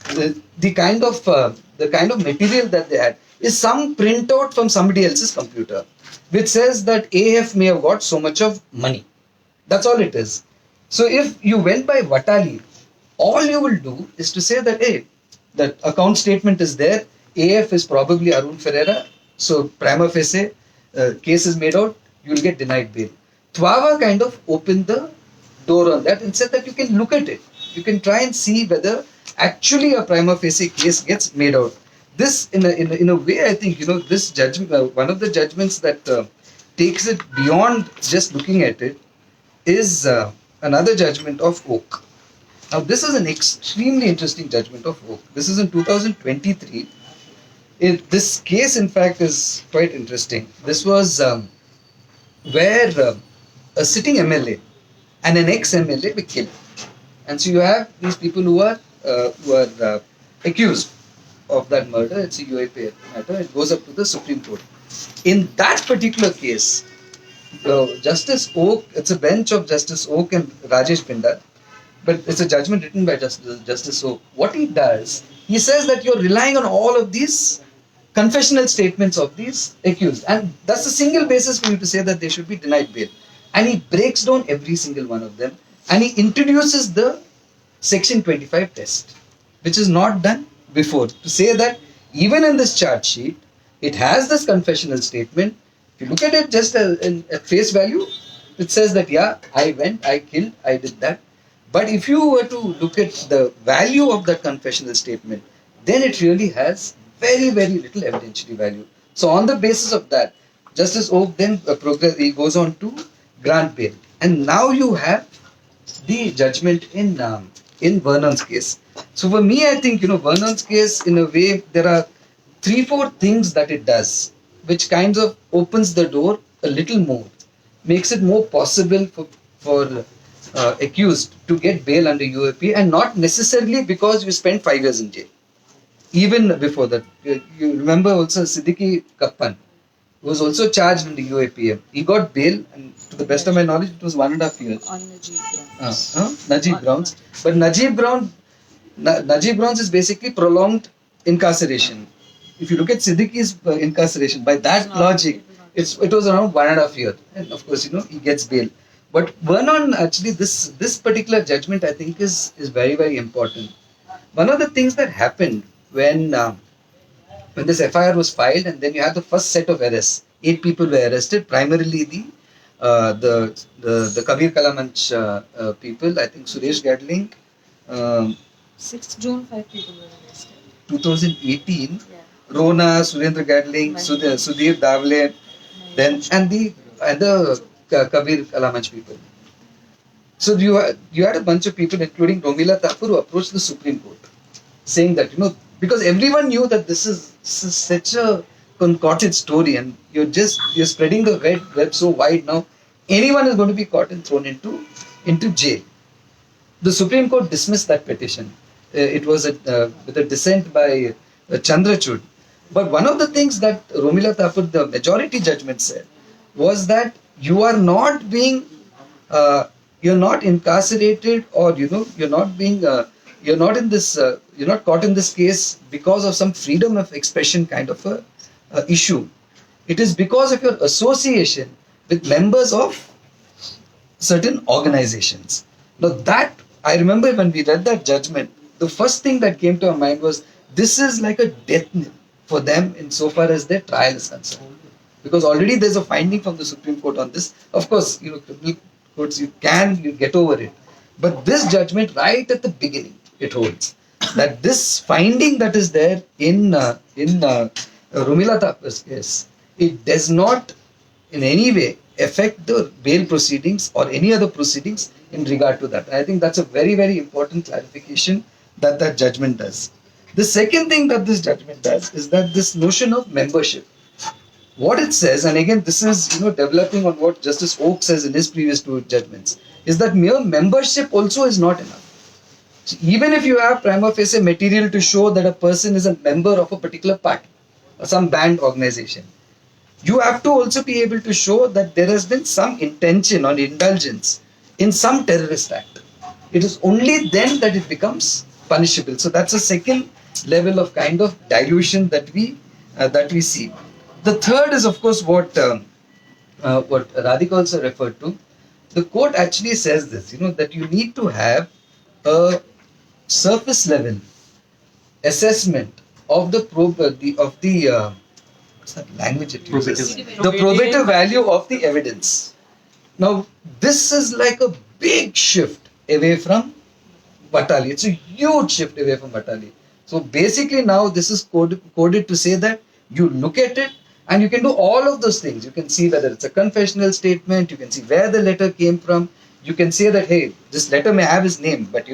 the kind of material that they had is some printout from somebody else's computer, which says that AF may have got so much of money. That's all it is. So if you went by Vatali, all you will do is to say that, hey, the account statement is there, AF is probably Arun Ferreira, so prima facie, case is made out, you will get denied bail. Tawa kind of opened the door on that and said that you can look at it. You can try and see whether actually a prima facie case gets made out. This, in a way, I think, this judgment, one of the judgments that takes it beyond just looking at it is another judgment of Oak. Now, this is an extremely interesting judgment of Oak. This is in 2023. This case, in fact, is quite interesting. This was where a sitting MLA and an ex-MLA were killed, and so you have these people who are accused of that murder. It's a UAPA matter. It goes up to the Supreme Court. In that particular case, Justice Oak, it's a bench of Justice Oak and Rajesh Pindar, but it's a judgment written by Justice Oak. What he does, he says that you're relying on all of these confessional statements of these accused, and that's the single basis for you to say that they should be denied bail. And he breaks down every single one of them, and he introduces the Section 25 test, which is not done before, to say that even in this charge sheet, it has this confessional statement. If you look at it just at face value, it says that, yeah, I went, I killed, I did that. But if you were to look at the value of that confessional statement, then it really has very, very little evidentiary value. So on the basis of that, Justice Oak then he goes on to grant bail. And now you have the judgment in Vernon's case. So for me, I think, Vernon's case, in a way, there are 3-4 things that it does, which kind of opens the door a little more, makes it more possible for accused to get bail under UAP, and not necessarily because you spent 5 years in jail. Even before that, you remember also Siddiqui Kappan, who was also charged under UAPM. He got bail, and to the best of my knowledge, it was 1.5 years. On Najib grounds. Najib grounds. But Najib grounds is basically prolonged incarceration. If you look at Siddiqui's incarceration, by that logic, it was around 1.5 years. And of course, he gets bail. But Vernon, actually, this particular judgment, I think, is very, very important. One of the things that happened when this FIR was filed, and then you had the first set of arrests. 8 people were arrested, primarily the Kabir Kalamanch people. I think Suresh Gadling. 6th June, 5 people were arrested. 2018. Yeah. Rona, Surendra Gadling, Sudhir Davle, then and the Kabir Kalamanch people. So you had a bunch of people, including Romila Thapur, who approached the Supreme Court, saying that, because everyone knew that this is such a concocted story, and you're spreading the web so wide now, anyone is going to be caught and thrown into jail. The Supreme Court dismissed that petition. It was with a dissent by Chandrachud. But one of the things that Romila Thapur, the majority judgment, said was that you are not being, you're not incarcerated, or you're not being, you're not caught in this case because of some freedom of expression kind of a issue. It is because of your association with members of certain organizations. Now that, I remember when we read that judgment, the first thing that came to our mind was, this is like a death knell for them insofar as their trial is concerned. Because already there's a finding from the Supreme Court on this. Of course, criminal courts, you get over it. But this judgment, right at the beginning, it holds that this finding that is there in Romila Thapur's case, it does not in any way affect the bail proceedings or any other proceedings in regard to that. And I think that's a very, very important clarification that judgment does. The second thing that this judgment does is that this notion of membership, what it says, and again this is developing on what Justice Oak says in his previous 2 judgments, is that mere membership also is not enough. So even if you have prima facie material to show that a person is a member of a particular party or some banned organization, you have to also be able to show that there has been some intention or indulgence in some terrorist act. It is only then that it becomes punishable. So that's a second level of kind of dilution that we see. The third is, of course, what Radhika also referred to. The court actually says this, that you need to have a surface level assessment of the what's that language it uses? The probative value of the evidence. Now, this is like a big shift away from Batali. It's a huge shift away from Batali. So basically now this is coded to say that you look at it and you can do all of those things. You can see whether it's a confessional statement, you can see where the letter came from, you can say that, hey, this letter may have his name, but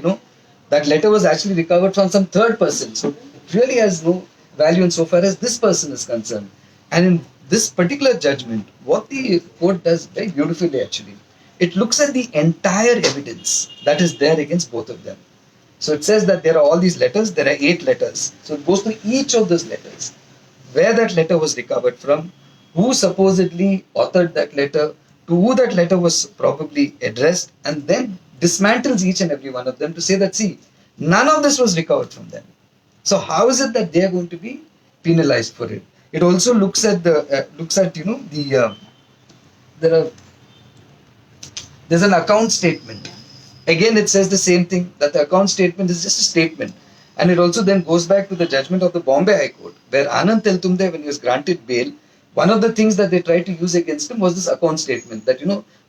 that letter was actually recovered from some third person. So it really has no value insofar as this person is concerned. And in this particular judgment, what the court does very beautifully actually, it looks at the entire evidence that is there against both of them. So it says that there are all these letters, there are 8 letters. So it goes through each of those letters, where that letter was recovered from, who supposedly authored that letter, to who that letter was probably addressed, and then dismantles each and every one of them to say that, see, none of this was recovered from them. So how is it that they are going to be penalized for it? It also looks at there are there's an account statement. Again, it says the same thing, that the account statement is just a statement. And it also then goes back to the judgment of the Bombay High Court, where Anand Teltumde, when he was granted bail, one of the things that they tried to use against him was this account statement that,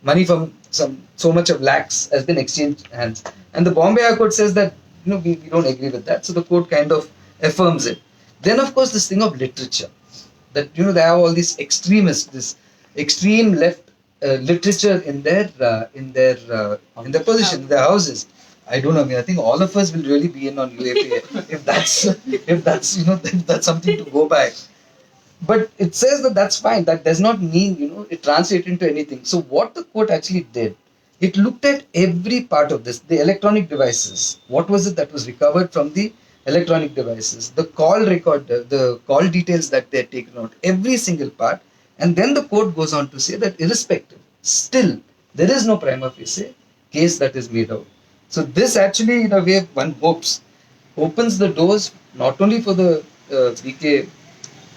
money from so much of lakhs has been exchanged hands. And the Bombay High Court says that, we don't agree with that. So the court kind of affirms it. Then, of course, this thing of literature, that, they have all these extremists, this extreme left literature in their position, in their houses. I don't know. I mean, I think all of us will really be in on UAPA if that's something to go by. But it says that that's fine. That does not mean it translates into anything. So what the court actually did, it looked at every part of this, the electronic devices. What was it that was recovered from the electronic devices? The call record, the call details that they had taken out, every single part. And then the court goes on to say that irrespective, still, there is no prima facie case that is made out. So this actually, in a way, one hopes, opens the doors not only for the BK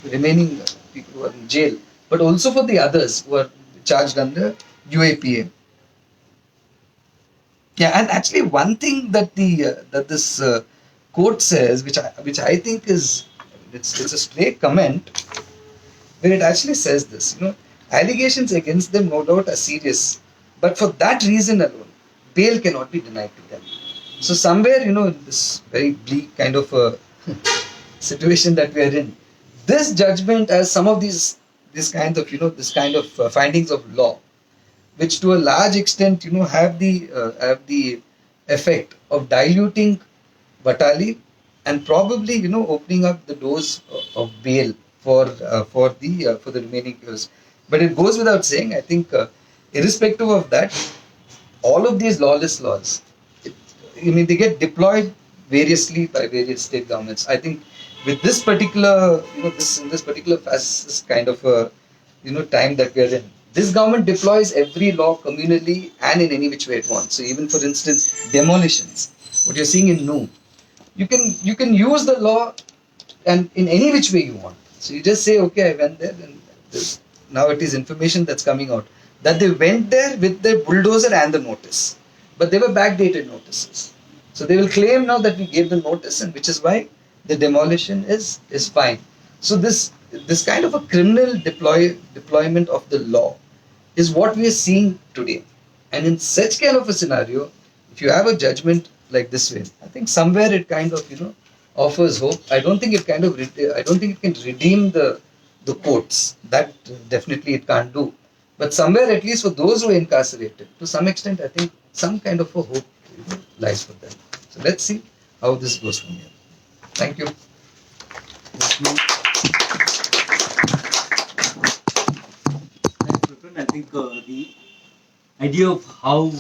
remaining people who are in jail, but also for the others who are charged under UAPA. Yeah, and actually one thing that this court says, which I think is it's a straight comment, where it actually says this, allegations against them no doubt are serious, but for that reason alone, bail cannot be denied to them. So somewhere, in this very bleak kind of situation that we are in, this judgment has some of this kind of findings of law, which to a large extent, have the effect of diluting Batali and probably, opening up the doors of bail for the remaining years. But it goes without saying, I think, irrespective of that, all of these lawless laws, they get deployed variously by various state governments. I think with this particular, this particular fascist kind of time that we are in, this government deploys every law communally and in any which way it wants. So even for instance, demolitions, what you're seeing in Noor, you can use the law and in any which way you want. So you just say, okay, I went there, and now it is information that's coming out that they went there with the bulldozer and the notice, but they were backdated notices. So they will claim now that we gave the notice, and which is why the demolition is fine. So this kind of a criminal deployment of the law is what we are seeing today. And in such kind of a scenario, if you have a judgment like this way, I think somewhere it kind of offers hope. I don't think it can redeem the courts. That definitely it can't do. But somewhere, at least for those who are incarcerated, to some extent, I think some kind of a hope lies for them. So let's see how this goes from here. Thank you. Thanks, Vipin. I think the idea of how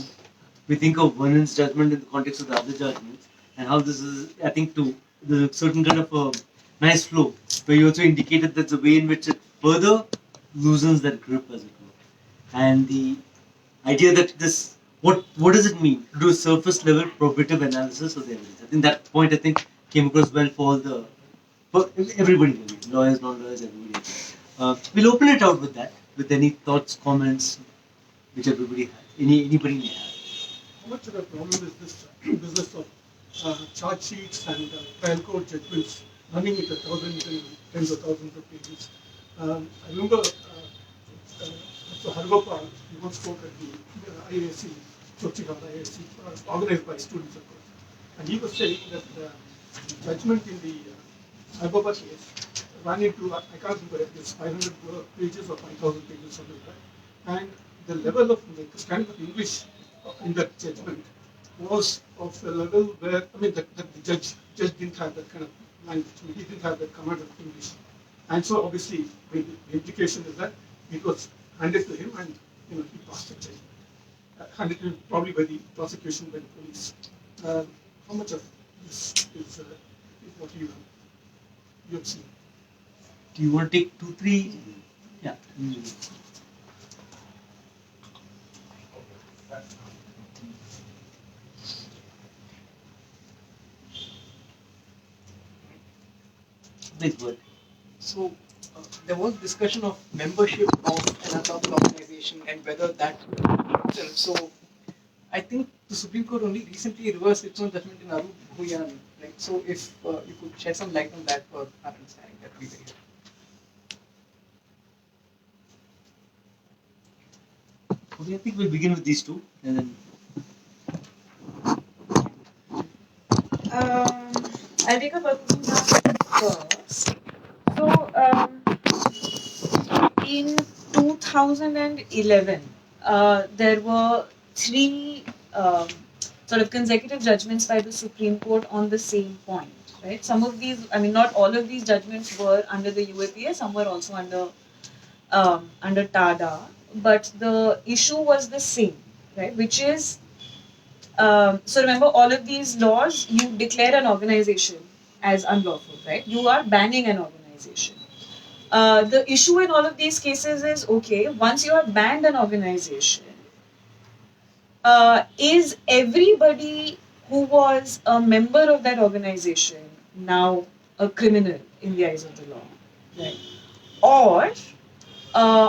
we think of Vernon's judgment in the context of the other judgments, and how this is, I think, to the certain kind of a nice flow, where you also indicated that the way in which it further loosens that grip, as it were, and the idea that this, what does it mean to do a surface level probative analysis of the evidence? I think that point came across well for everybody, really, lawyers, non-lawyers, everybody. We'll open it out with that, with any thoughts, comments, which everybody has, anybody may have. How much of a problem is this business of charge sheets and trial court judgments running into thousands and tens of thousands of pages? I remember Mr. Hargopal, he once spoke at the IAC, Chochigala IAC, organized by students, of course. And he was saying that the judgment in the Hargopal case ran into, I can't remember if it's 500 pages or 5,000 pages, something like that. And the level of the standard of English in that judgment was of a level where, the judge didn't have that kind of language. He didn't have that command of English. And so obviously the implication is that it was handed to him and he passed it. Handed to him probably by the prosecution, by the police. How much of this is what you have seen? Do you want to take 2, 3? Yeah. Please go ahead. So there was discussion of membership of an unlawful organization and whether that itself. So I think the Supreme Court only recently reversed its own judgment in Aru Bhuyan. Right? So if you could shed some light on that for our understanding, that would be very helpful. Okay, I think we'll begin with these two and then. I'll take up first. So, in 2011, there were 3 sort of consecutive judgments by the Supreme Court on the same point. Right? Some of these, I mean, not all of these judgments were under the UAPA. Some were also under TADA. But the issue was the same, right? Which is, so remember, all of these laws, you declare an organization as unlawful, right? You are banning an organization. The issue in all of these cases is, okay, once you have banned an organization, is everybody who was a member of that organization now a criminal in the eyes of the law, right? Or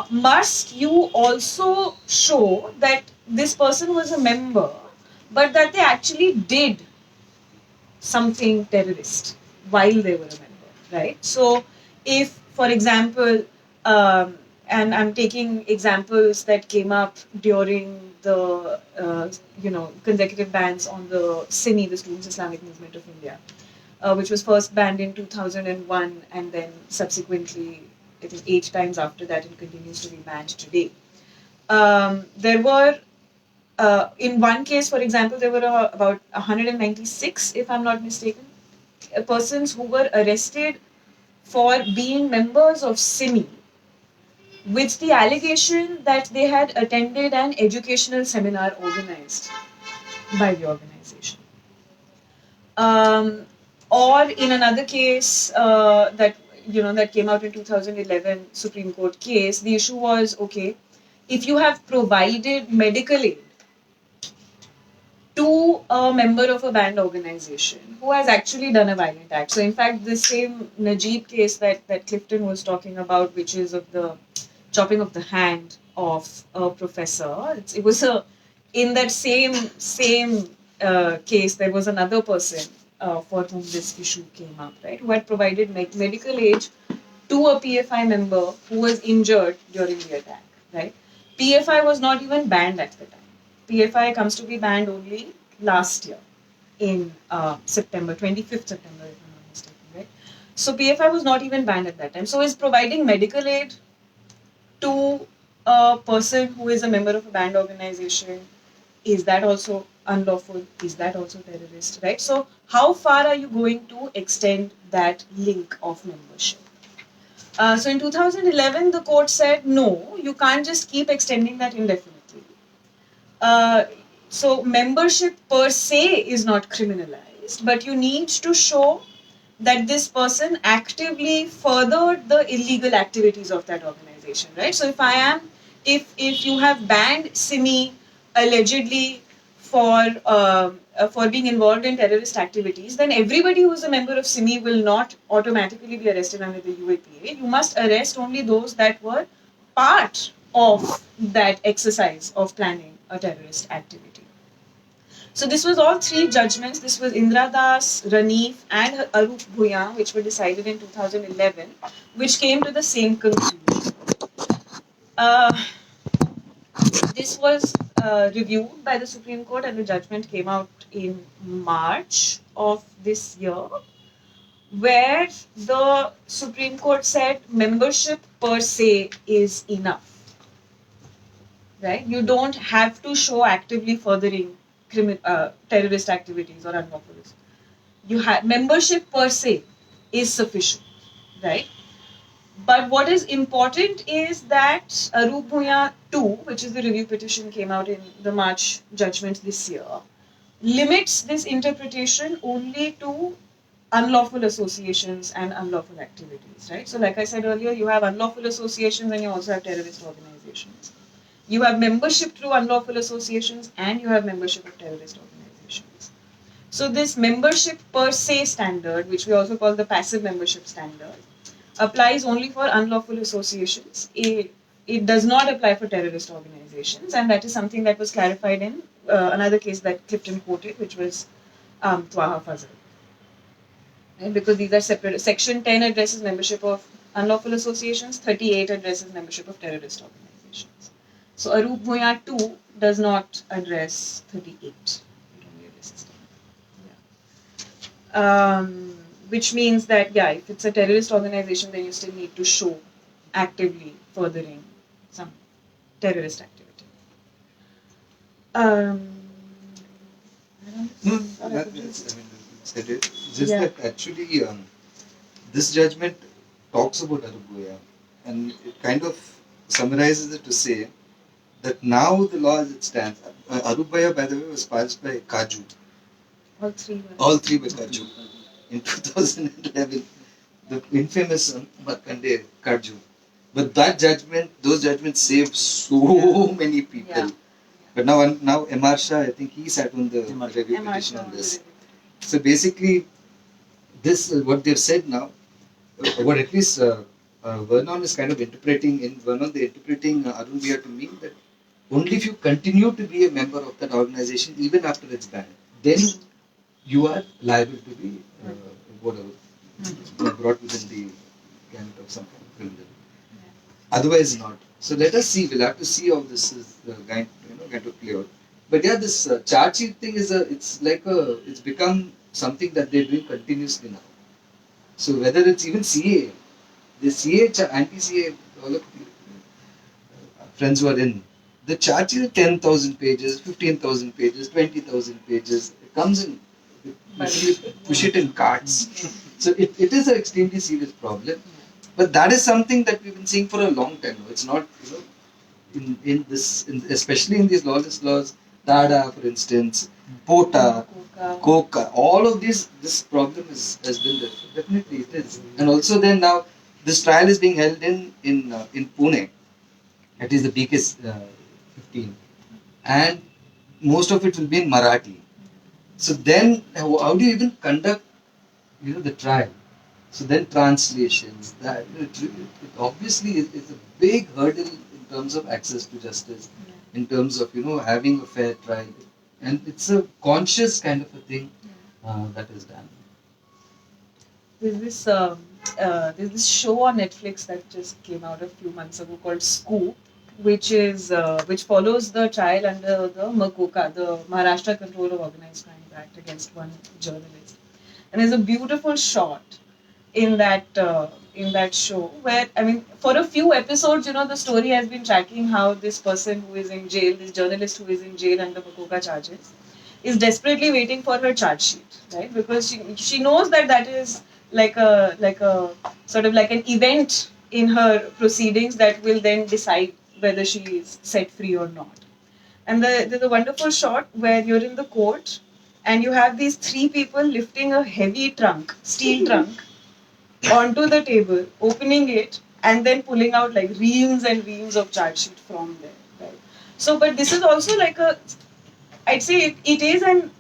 must you also show that this person was a member, but that they actually did something terrorist while they were a member, right? So, if, for example, and I'm taking examples that came up during the, consecutive bans on the SIMI, the Students' Islamic Movement of India, which was first banned in 2001 and then subsequently, I think 8 times after that, it continues to be banned today. There were, in one case, for example, there were about 196, if I'm not mistaken, persons who were arrested for being members of SIMI with the allegation that they had attended an educational seminar organized by the organization. Or in another case that came out in 2011 Supreme Court case, the issue was, okay, if you have provided medical aid to a member of a banned organization who has actually done a violent act. So in fact, the same Najib case that Clifton was talking about, which is of the chopping of the hand of a professor, it was in that same case, there was another person for whom this issue came up, right, who had provided medical aid to a PFI member who was injured during the attack, right? PFI was not even banned at the time. PFI comes to be banned only last year in September, 25th September, if I'm not mistaken, right? So PFI was not even banned at that time. So is providing medical aid to a person who is a member of a banned organization, is that also unlawful? Is that also terrorist, right? So how far are you going to extend that link of membership? So in 2011, the court said, no, you can't just keep extending that indefinitely. So membership per se is not criminalized, but you need to show that this person actively furthered the illegal activities of that organization, right? So if you have banned SIMI allegedly for being involved in terrorist activities, then everybody who is a member of SIMI will not automatically be arrested under the UAPA. You must arrest only those that were part of that exercise of planning a terrorist activity. So this was all 3 judgments. This was Indra Das, Ranif and Arup Bhuyan, which were decided in 2011, which came to the same conclusion. This was reviewed by the Supreme Court and the judgment came out in March of this year, where the Supreme Court said membership per se is enough. Right? You don't have to show actively furthering terrorist activities or unlawfulness. You have membership per se is sufficient, right? But what is important is that Arup Bhuya 2, which is the review petition, came out in the March judgment this year, limits this interpretation only to unlawful associations and unlawful activities, right? So, like I said earlier, you have unlawful associations and you also have terrorist organizations. You have membership through unlawful associations and you have membership of terrorist organizations. So, this membership per se standard, which we also call the passive membership standard, applies only for unlawful associations. It does not apply for terrorist organizations, and that is something that was clarified in another case that Clifton quoted, which was Twaha Fazal. Right? Because these are separate. Section 10 addresses membership of unlawful associations, 38 addresses membership of terrorist organizations. So Arup Bhuya 2 does not address 38. It only addresses 10. Yeah. Which means that, yeah, if it's a terrorist organization, then you still need to show actively furthering some terrorist activity. I don't No, know. that's, I mean, said it. Just Yeah. that actually, this judgment talks about Arubuya, and it kind of summarizes it to say that now the law as it stands, Arubuya, by the way, was passed by Kaju. All three were. All three by Kaju in 2011. The infamous Markande Kaju. But that judgment, those judgments saved so many people. Yeah. But now Mr. Shah, I think he sat on the MR. review MR petition Shah on was this. the So basically, this what they've said now, what at least Vernon is kind of interpreting in Vernon, they're interpreting Arun Bia to mean that only if you continue to be a member of that organization even after it's banned, then you are liable to be whatever brought within the gamut of some kind of criminal. Otherwise, not. So let us see. We'll have to see how this is going to play out. But yeah, this charge sheet thing it's become something that they're doing continuously now. So whether it's even CA, the CA anti-CA, all of the friends who are in, the charge is 10,000 pages, 15,000 pages, 20,000 pages. It comes in, literally push it in carts. So it is an extremely serious problem. But that is something that we've been seeing for a long time. It's not, especially in these lawless laws, Dada, for instance, Pota, Coca, all of this problem has been there. Definitely it is. And also then now, this trial is being held in Pune. That is the biggest 15. And most of it will be in Marathi. So then, how do you even conduct, the trial? So then translations, that it obviously is a big hurdle in terms of access to justice, in terms of having a fair trial, and it's a conscious kind of a thing that is done. There's this show on Netflix that just came out a few months ago called Scoop, which follows the trial under the MCOCA, the Maharashtra Control of Organized Crime Act, against one journalist. And there's a beautiful shot in that show where, I mean, for a few episodes, the story has been tracking how this person who is in jail, this journalist who is in jail under MCOCA charges, is desperately waiting for her charge sheet, right? Because she knows that is like a sort of like an event in her proceedings that will then decide whether she is set free or not. And there's a wonderful shot where you're in the court and you have these three people lifting a heavy trunk, steel trunk, onto the table, opening it, and then pulling out like reams and reams of charge sheet from there. Right? So, but this is also like I'd say it is an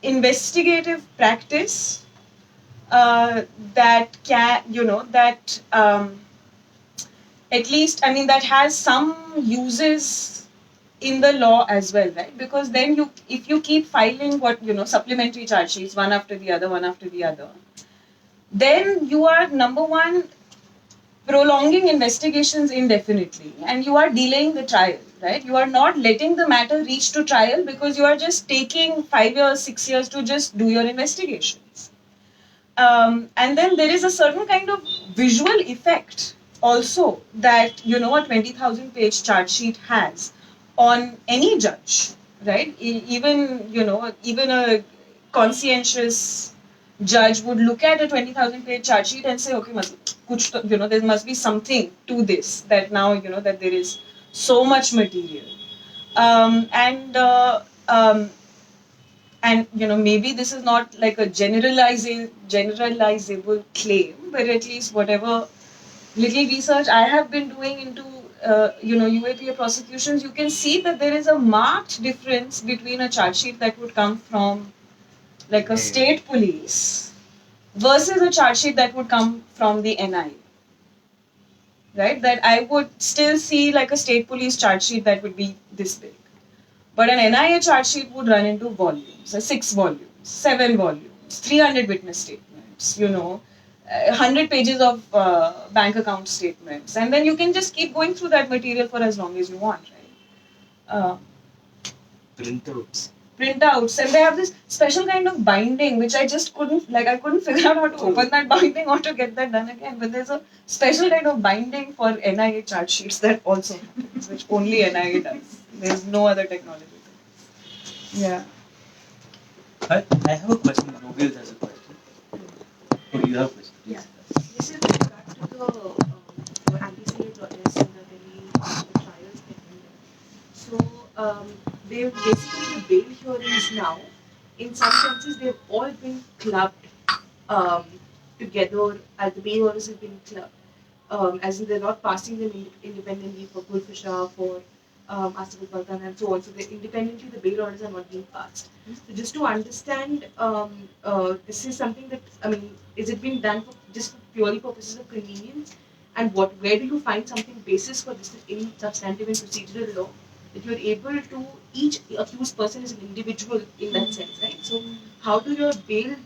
investigative practice that at least, I mean, that has some uses in the law as well, right? Because then if you keep filing supplementary charge sheets one after the other, then you are, number one, prolonging investigations indefinitely, and you are delaying the trial, right? You are not letting the matter reach to trial because you are just taking 5 years, 6 years to just do your investigations. And then there is a certain kind of visual effect also that a 20,000 page charge sheet has on any judge, right? Even a conscientious judge would look at a 20,000 page charge sheet and say, okay, kuch to, there must be something to this, that now, that there is so much material. Um, and, uh, um, maybe this is not like a generalizable claim, but at least whatever little research I have been doing into UAPA prosecutions, you can see that there is a marked difference between a charge sheet that would come from like a state police versus a charge sheet that would come from the NI. Right? That I would still see like a state police charge sheet that would be this big. But an NIA charge sheet would run into volumes, 6 volumes, 7 volumes, 300 witness statements, 100 pages of bank account statements. And then you can just keep going through that material for as long as you want, right? Printouts. And they have this special kind of binding which I just couldn't figure out how to open that binding or to get that done again. But there's a special kind of binding for NIA charge sheets that also happens, which only NIA does. There's no other technology. Yeah. I have a question. Nobel has a question. Oh, you have a question. Yeah. This is with regard to the antecedent lawyers and the Delhi trials that went there. So they basically, the bail hearings now, in some senses, they've all been clubbed together. The bail orders have been clubbed, as in they're not passing them independently for Gulfisha, for Asif Balkan, and so on. So independently, the bail orders are not being passed. So just to understand, this is something that, is it being done for just for purely purposes of convenience? And where do you find something basis for this in substantive and procedural law, that you're able to, each accused person is an individual in that sense, right? So how do your bail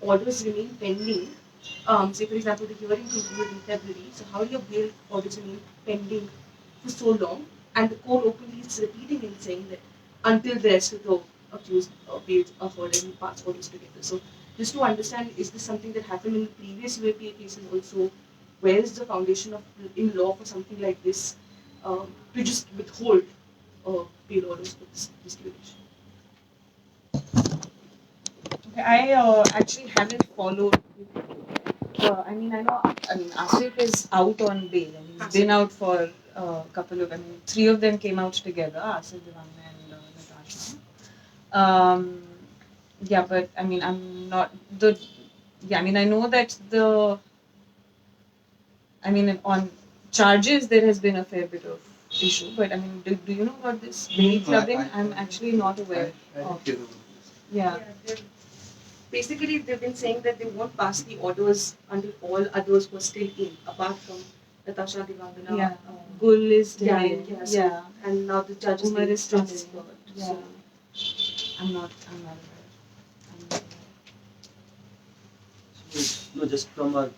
orders remain pending? Say for example, the hearing concluded in February. So how do your bail orders remain pending for so long? And the court openly is repeating and saying that until the rest of the accused bails are heard and pass orders together. So just to understand, is this something that happened in the previous UAPA cases also? Where is the foundation of in law for something like this, to just withhold bail orders for this duration? Okay, I actually haven't followed. I know. Asif is out on bail, and he's been out for a couple of. 3 of them came out together: Asif, Devang, and Natasha. Yeah, but I'm not the. Yeah, I know that the. On charges there has been a fair bit of issue, but do you know about this bail clubbing? I'm actually not aware of. Yeah. Basically, they've been saying that they won't pass the orders until all others were still in, apart from Natasha Devangana. Yeah. Gul is still Yeah, in. yeah. So, and now the judge is Umar is still in. transferred. Yeah. So, I'm not aware. No, just from my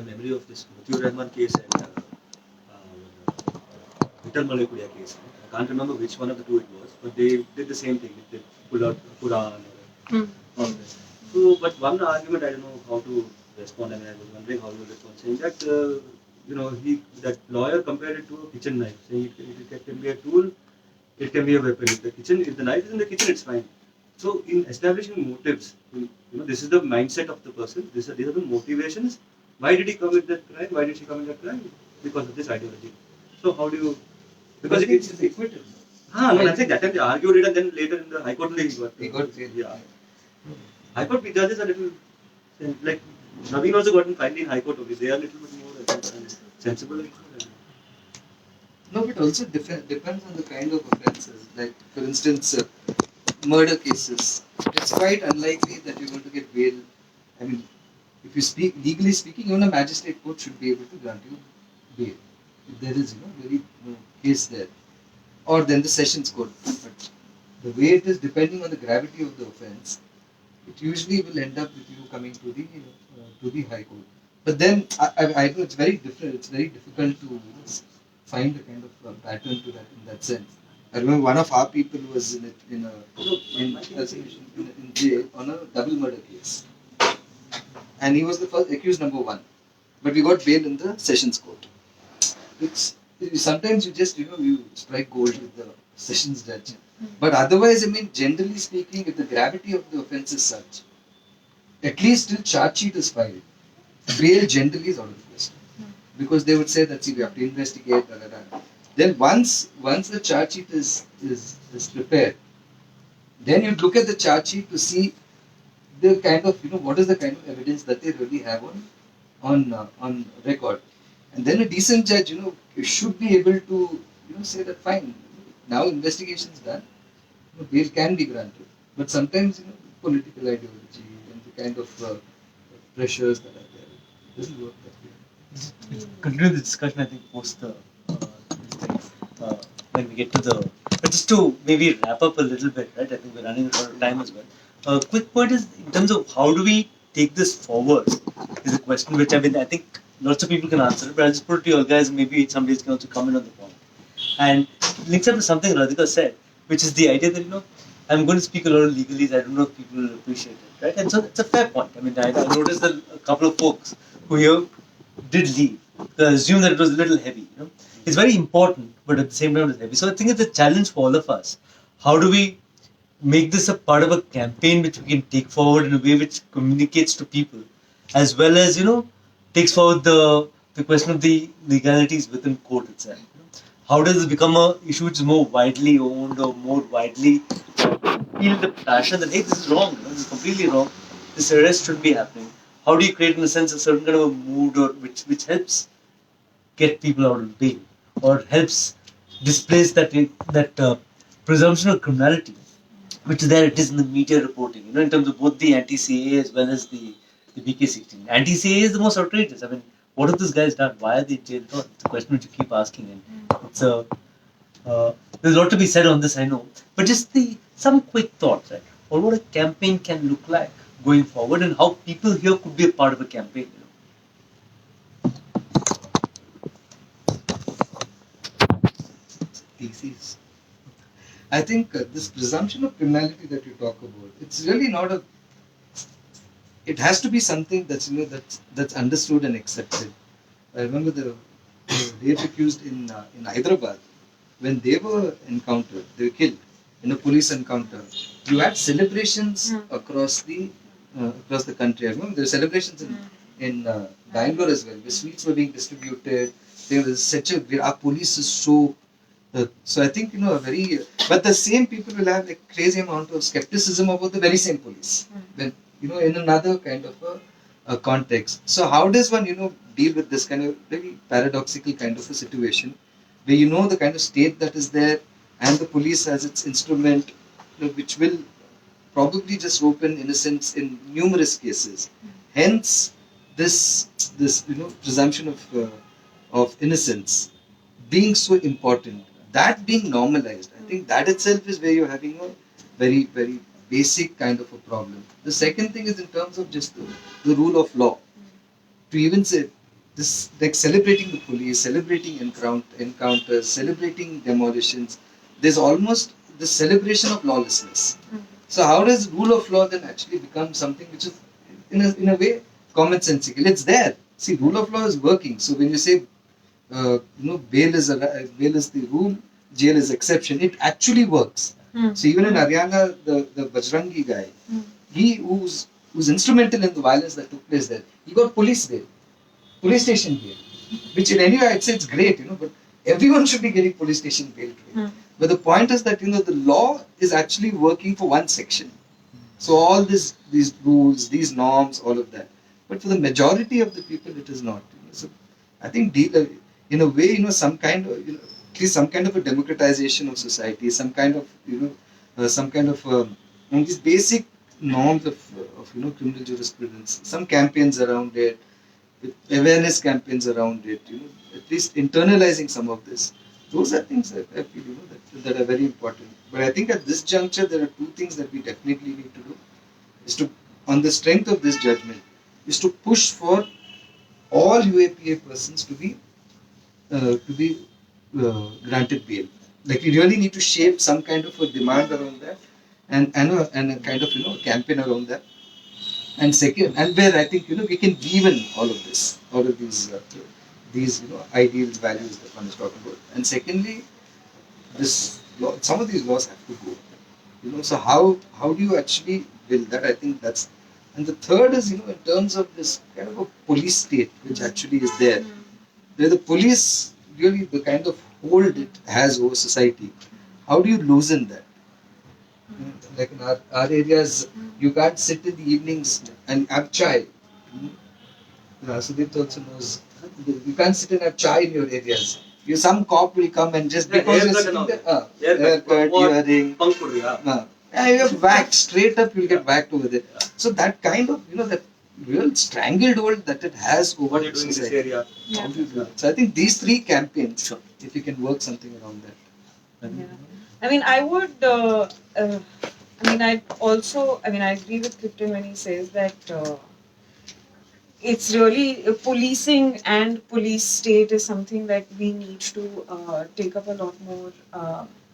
memory of this Mutiur Rahman case and Vital Malekudia case. I can't remember which one of the two it was, but they did the same thing. They pulled out Quran or all that. So, but one argument I don't know how to respond. I was wondering how you respond, saying that that lawyer compared it to a kitchen knife, saying it can be a tool, it can be a weapon. If the knife is in the kitchen, it's fine. So, in establishing motives, this is the mindset of the person. These are the motivations. Why did he commit that crime? Why did she commit that crime? Because of this ideology. So, how do you? Because it's acquitted. No, nothing. That time they argued it, and then later in the High Court, he got jail. Yeah. High Court judges are little like Naveen also got finally in High Court only. They are a little bit more sensible. No, but also depends on the kind of offences. Like, for instance, murder cases. It's quite unlikely that you're going to get bail. If you speak legally speaking, even a magistrate court should be able to grant you bail if there is, very case there, or then the sessions court. But the way it is, depending on the gravity of the offence, it usually will end up with you coming to the High Court. But then I know it's very different. It's very difficult to find a kind of pattern to that in that sense. I remember one of our people was in jail on a double murder case, and he was the first accused number 1, but we got bail in the sessions court. Sometimes you just you strike gold with the sessions judge, but otherwise, generally speaking, if the gravity of the offence is such, at least till charge sheet is filed, bail generally is out of the question. Because they would say that, see, we have to investigate, da, da, da. Then once the charge sheet is prepared, then you look at the charge sheet to see the kind of, what is the kind of evidence that they really have on record. And then a decent judge, should be able to, say that fine, now investigation is done, bail can be granted. But sometimes, political ideology and the kind of pressures that are there, it doesn't work that way. We'll continue the discussion, I think, post the when we get to the. But just to maybe wrap up a little bit, right? I think we're running out of time as well. A quick point is in terms of how do we take this forward is a question which I think lots of people can answer, but I'll just put it to you guys and maybe somebody else can also comment on the point. And links up to something Radhika said, which is the idea that I'm going to speak a lot of legalese. I don't know if people will appreciate it, right? And so it's a fair point. I mean, I noticed that a couple of folks who here did leave. So I assume that it was a little heavy. It's very important, but at the same time it's heavy. So I think it's a challenge for all of us. How do we make this a part of a campaign which we can take forward in a way which communicates to people, as well as takes forward the question of the legalities within court itself. How does it become a issue which is more widely owned or more widely feel the passion that hey, this is wrong, this is completely wrong, this arrest should be happening. How do you create in a sense a certain kind of a mood or which helps get people out of bail or helps displace that presumption of criminality, which there it is in the media reporting, in terms of both the anti-CAA as well as the BK16. Anti-CAA is the most outrageous. I mean, what have these guys done? Why are they in jail? It's a question which you keep asking, and it's there's a lot to be said on this, I know, but just some quick thoughts, right? Or what a campaign can look like going forward, and how people here could be a part of a campaign. Theses. I think this presumption of criminality that you talk about, it's really not a. It has to be something that's understood and accepted. I remember the rape accused in Hyderabad, when they were encountered, they were killed in a police encounter. You had celebrations across the country. I remember there were celebrations in Bangalore as well, where sweets were being distributed. There was such our police is so I think but the same people will have like crazy amount of skepticism about the very same police when in another kind of a context. So how does one deal with this kind of very paradoxical kind of a situation where the kind of state that is there and the police as its instrument, which will probably just open innocence in numerous cases. Hence this presumption of innocence being so important, that being normalized, I think that itself is where you're having a very, very basic kind of a problem. The second thing is in terms of just the rule of law. To even say this, like celebrating the police, celebrating encounters, celebrating demolitions, there's almost the celebration of lawlessness. So how does rule of law then actually become something which is in a way commonsensical? It's there. See, rule of law is working. So when you say bail is the rule, jail is exception. It actually works. So even in Haryana, the Bajrangi guy, he who's instrumental in the violence that took place there, he got police bail, police station bail, which in any way I'd say it's great, but everyone should be getting police station bail today. But the point is that the law is actually working for one section. So all these rules, these norms, all of that. But for the majority of the people, it is not. So I think in a way, some kind of, at least some kind of a democratization of society, some kind of, these basic norms of criminal jurisprudence, some campaigns around it, awareness campaigns around it, at least internalizing some of this. Those are things that I feel, that are very important. But I think at this juncture, there are two things that we definitely need to do. Is to, on the strength of this judgment, is to push for all UAPA persons to be granted bail. Like we really need to shape some kind of a demand around that, and a kind of campaign around that. And second, and where I think we can weave in all of this, all of these ideals, values that one is talking about. And secondly, some of these laws have to go. So how do you actually build that? I think that's And the third is, in terms of this kind of a police state, which actually is there, where the police really the kind of hold it has over society. How do you loosen that? Like in our areas, you can't sit in the evenings and have chai. Sudip also knows. You can't sit and have chai in your areas. Some cop will come and just because you're sitting there, haircut, earring, you have whacked straight up. You'll get whacked over there. So that kind of that real strangled hold that it has over What are you doing in this area? Yeah. How do you do that? So I think these three campaigns, if you can work something around that. Yeah. I mean, I would. I agree with Clifton when he says that it's really policing and police state is something that we need to take up a lot more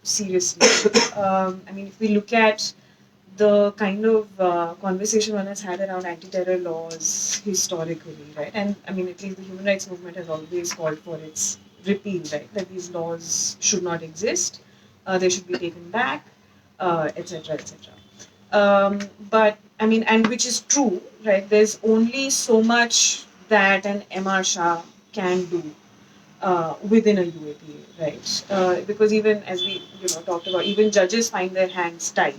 seriously. If we look at the kind of conversation one has had around anti-terror laws historically, right? And at least the human rights movement has always called for its repeal, right? That these laws should not exist, they should be taken back, etc., etc. And which is true, right? There's only so much that an MR Shah can do within a UAPA, right? Because even as we talked about, even judges find their hands tied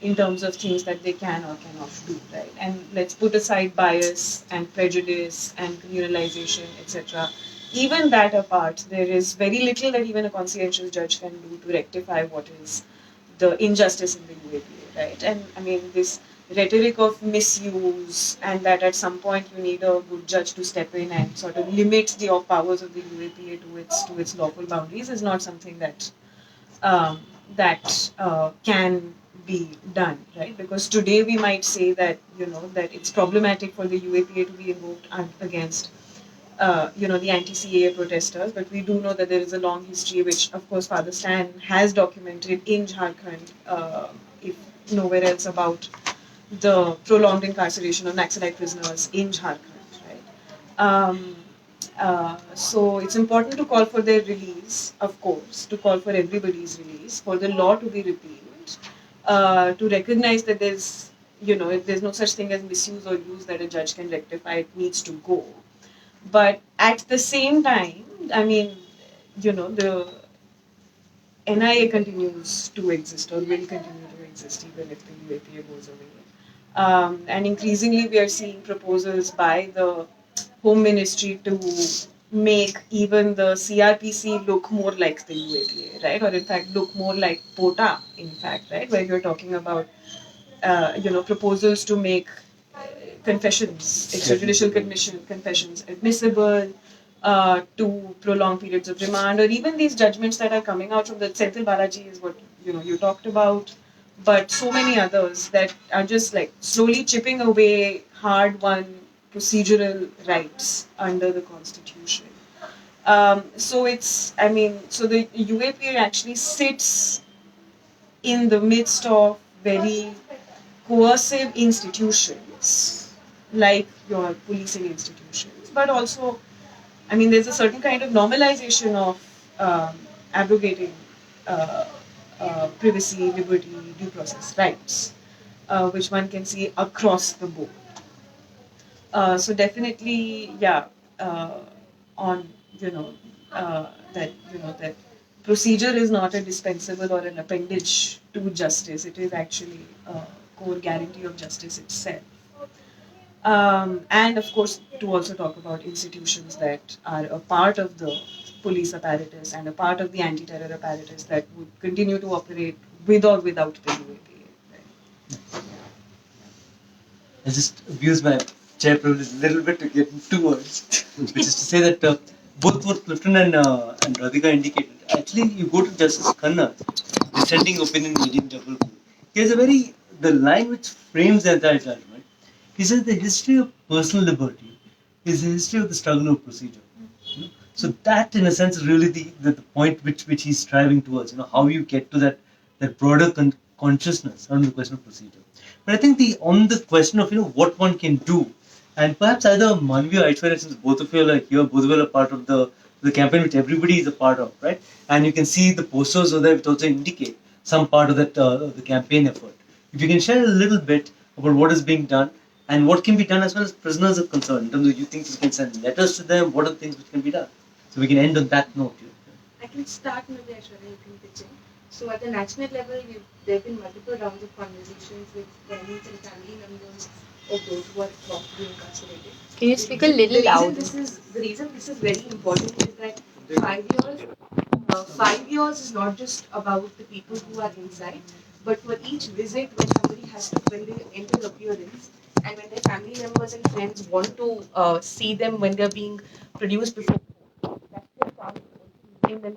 in terms of things that they can or cannot do, right? And let's put aside bias and prejudice and communalization, etc. Even that apart, there is very little that even a conscientious judge can do to rectify what is the injustice in the UAPA, right? And this rhetoric of misuse and that at some point you need a good judge to step in and sort of limit the powers of the UAPA to its lawful boundaries is not something that can be done, right? Because today we might say that that it's problematic for the UAPA to be invoked against the anti-CAA protesters, but we do know that there is a long history, which of course Father Stan has documented in Jharkhand, if nowhere else, about the prolonged incarceration of Naxalite prisoners in Jharkhand, right? So it's important to call for their release, of course, to call for everybody's release, for the law to be repealed, to recognize that there's if there's no such thing as misuse or use that a judge can rectify, it needs to go. But at the same time, the NIA continues to exist or will continue to exist even if the UAPA goes away. And increasingly, we are seeing proposals by the Home Ministry to make even the CRPC look more like the UAPA, right? Or in fact, look more like POTA, in fact, right? Where you're talking about, proposals to make confessions, extrajudicial confessions admissible, to prolong periods of remand, or even these judgments that are coming out from the Senthil Balaji is what you talked about, but so many others that are just like slowly chipping away hard-won procedural rights under the Constitution. So the UAPA actually sits in the midst of very coercive institutions like your policing institutions, but also, there's a certain kind of normalization of abrogating privacy, liberty, due process rights, which one can see across the board. So definitely, on that procedure is not a dispensable or an appendage to justice. It is actually a core guarantee of justice itself. And of course, to also talk about institutions that are a part of the police apparatus and a part of the anti-terror apparatus that would continue to operate with or without the UAPA. Right? I just abused my chair privilege a little bit to get in 2 words, which is to say that both what Clifton and Radhika indicated, actually you go to Justice Khanna's dissenting opinion in Indian Double Court. He has the line which frames the entire judgment. He says the history of personal liberty is the history of the struggle of procedure. So that, in a sense, is really the point which he's striving towards. How you get to that broader consciousness around the question of procedure. But I think on the question of what one can do, and perhaps either Manvi or Aishwarya, since both of you are here, both of you are part of the campaign which everybody is a part of, right? And you can see the posters over there which also indicate some part of that the campaign effort. If you can share a little bit about what is being done, And what can be done as far as prisoners are concerned? In terms of, you think we can send letters to them? What are the things which can be done? So we can end on that note. I can start maybe Aishwarya, you can pitch in. So at the national level, there have been multiple rounds of conversations with friends and family members of those who are wrongfully incarcerated. Can you speak a little louder? The reason this is very important is that 5 years, 5 years is not just about the people who are inside, but for each visit when somebody has to, when they enter appearance, and when their family members and friends want to see them when they're being produced before, that's the chance of meeting them.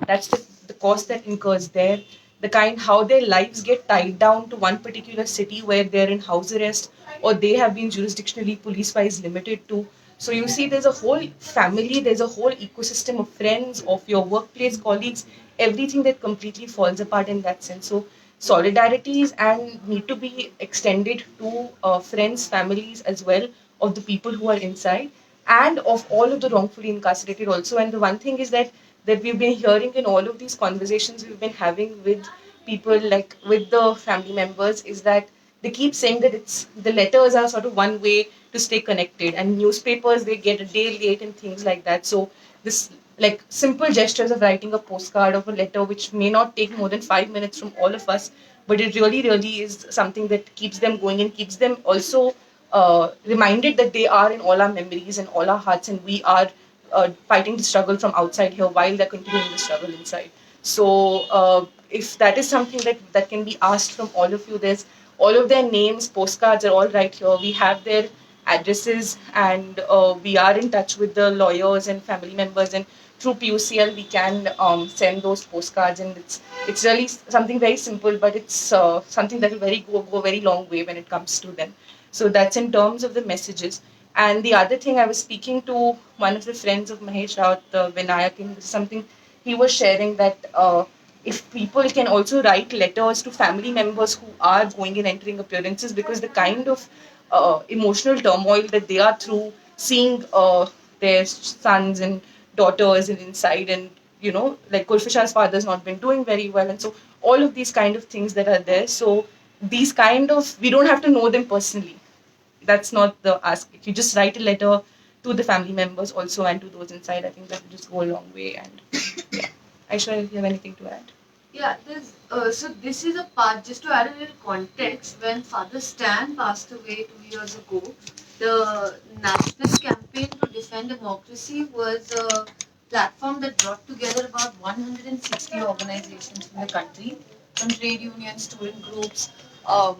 That's the cost that incurs there. The kind how their lives get tied down to one particular city where they're in house arrest or they have been jurisdictionally police wise limited to. So you see, there's a whole family, there's a whole ecosystem of friends, of your workplace colleagues, everything that completely falls apart in that sense. So solidarities and need to be extended to friends, families as well of the people who are inside and of all of the wrongfully incarcerated also. And the one thing is that we've been hearing in all of these conversations we've been having with people, like with the family members, is that they keep saying that it's the letters are sort of one way to stay connected, and newspapers they get a day late and things like that. So this, like simple gestures of writing a postcard of a letter, which may not take more than 5 minutes from all of us, but it really is something that keeps them going and keeps them also reminded that they are in all our memories and all our hearts, and we are fighting the struggle from outside here while they're continuing the struggle inside. So if that is something that can be asked from all of you, there's all of their names, postcards are all right here. We have their addresses, and we are in touch with the lawyers and family members, and through PUCL we can send those postcards, and it's really something very simple, but it's something that will go a very long way when it comes to them. So that's in terms of the messages. And the other thing, I was speaking to one of the friends of Mahesh Raut, Vinayak, and this is something he was sharing, that if people can also write letters to family members who are going and entering appearances, because the kind of emotional turmoil that they are through, seeing their sons and daughters and inside, and like Kulfisha's father's not been doing very well, and so all of these kind of things that are there. So these kind of, we don't have to know them personally. That's not the ask. If you just write a letter to the family members also and to those inside, I think that will just go a long way. And yeah, Aisha, if you have anything to add. Yeah, so this is a part, just to add a little context, when Father Stan passed away 2 years ago, the National Campaign to Defend Democracy was a platform that brought together about 160 organizations from the country, from trade unions, student groups, um,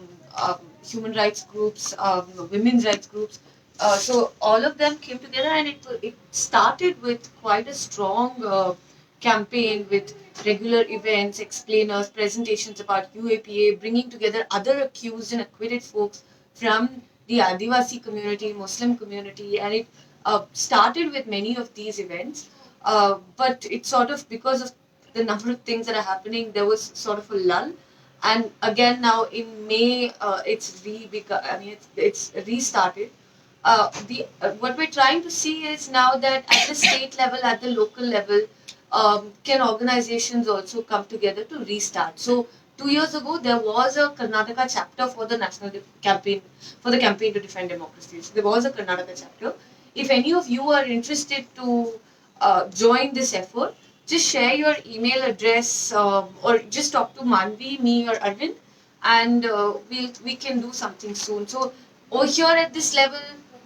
human rights groups, women's rights groups. So all of them came together, and it started with quite a strong campaign with regular events, explainers, presentations about UAPA, bringing together other accused and acquitted folks from the Adivasi community, Muslim community, and it started with many of these events. But it sort of, because of the number of things that are happening, there was sort of a lull. And again, now in May, it's restarted. What we're trying to see is now that at the state level, at the local level, can organizations also come together to restart? So 2 years ago, there was a Karnataka chapter for the national campaign, for the campaign to defend democracy. So there was a Karnataka chapter. If any of you are interested to join this effort, just share your email address or just talk to Manvi, me, or Arvind, and we can do something soon. So over here at this level,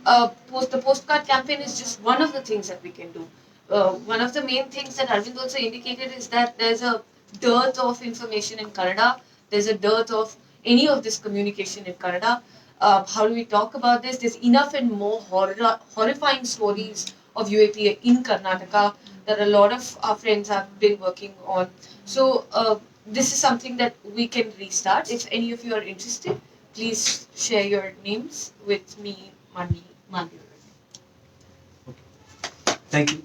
the postcard campaign is just one of the things that we can do. One of the main things that Arvind also indicated is that there's a dearth of information in Kannada. There's a dearth of any of this communication in Kannada. How do we talk about this? There's enough and more horrifying stories of UAPA in Karnataka that a lot of our friends have been working on. So this is something that we can restart. If any of you are interested, please share your names with me, Manvi. Thank you.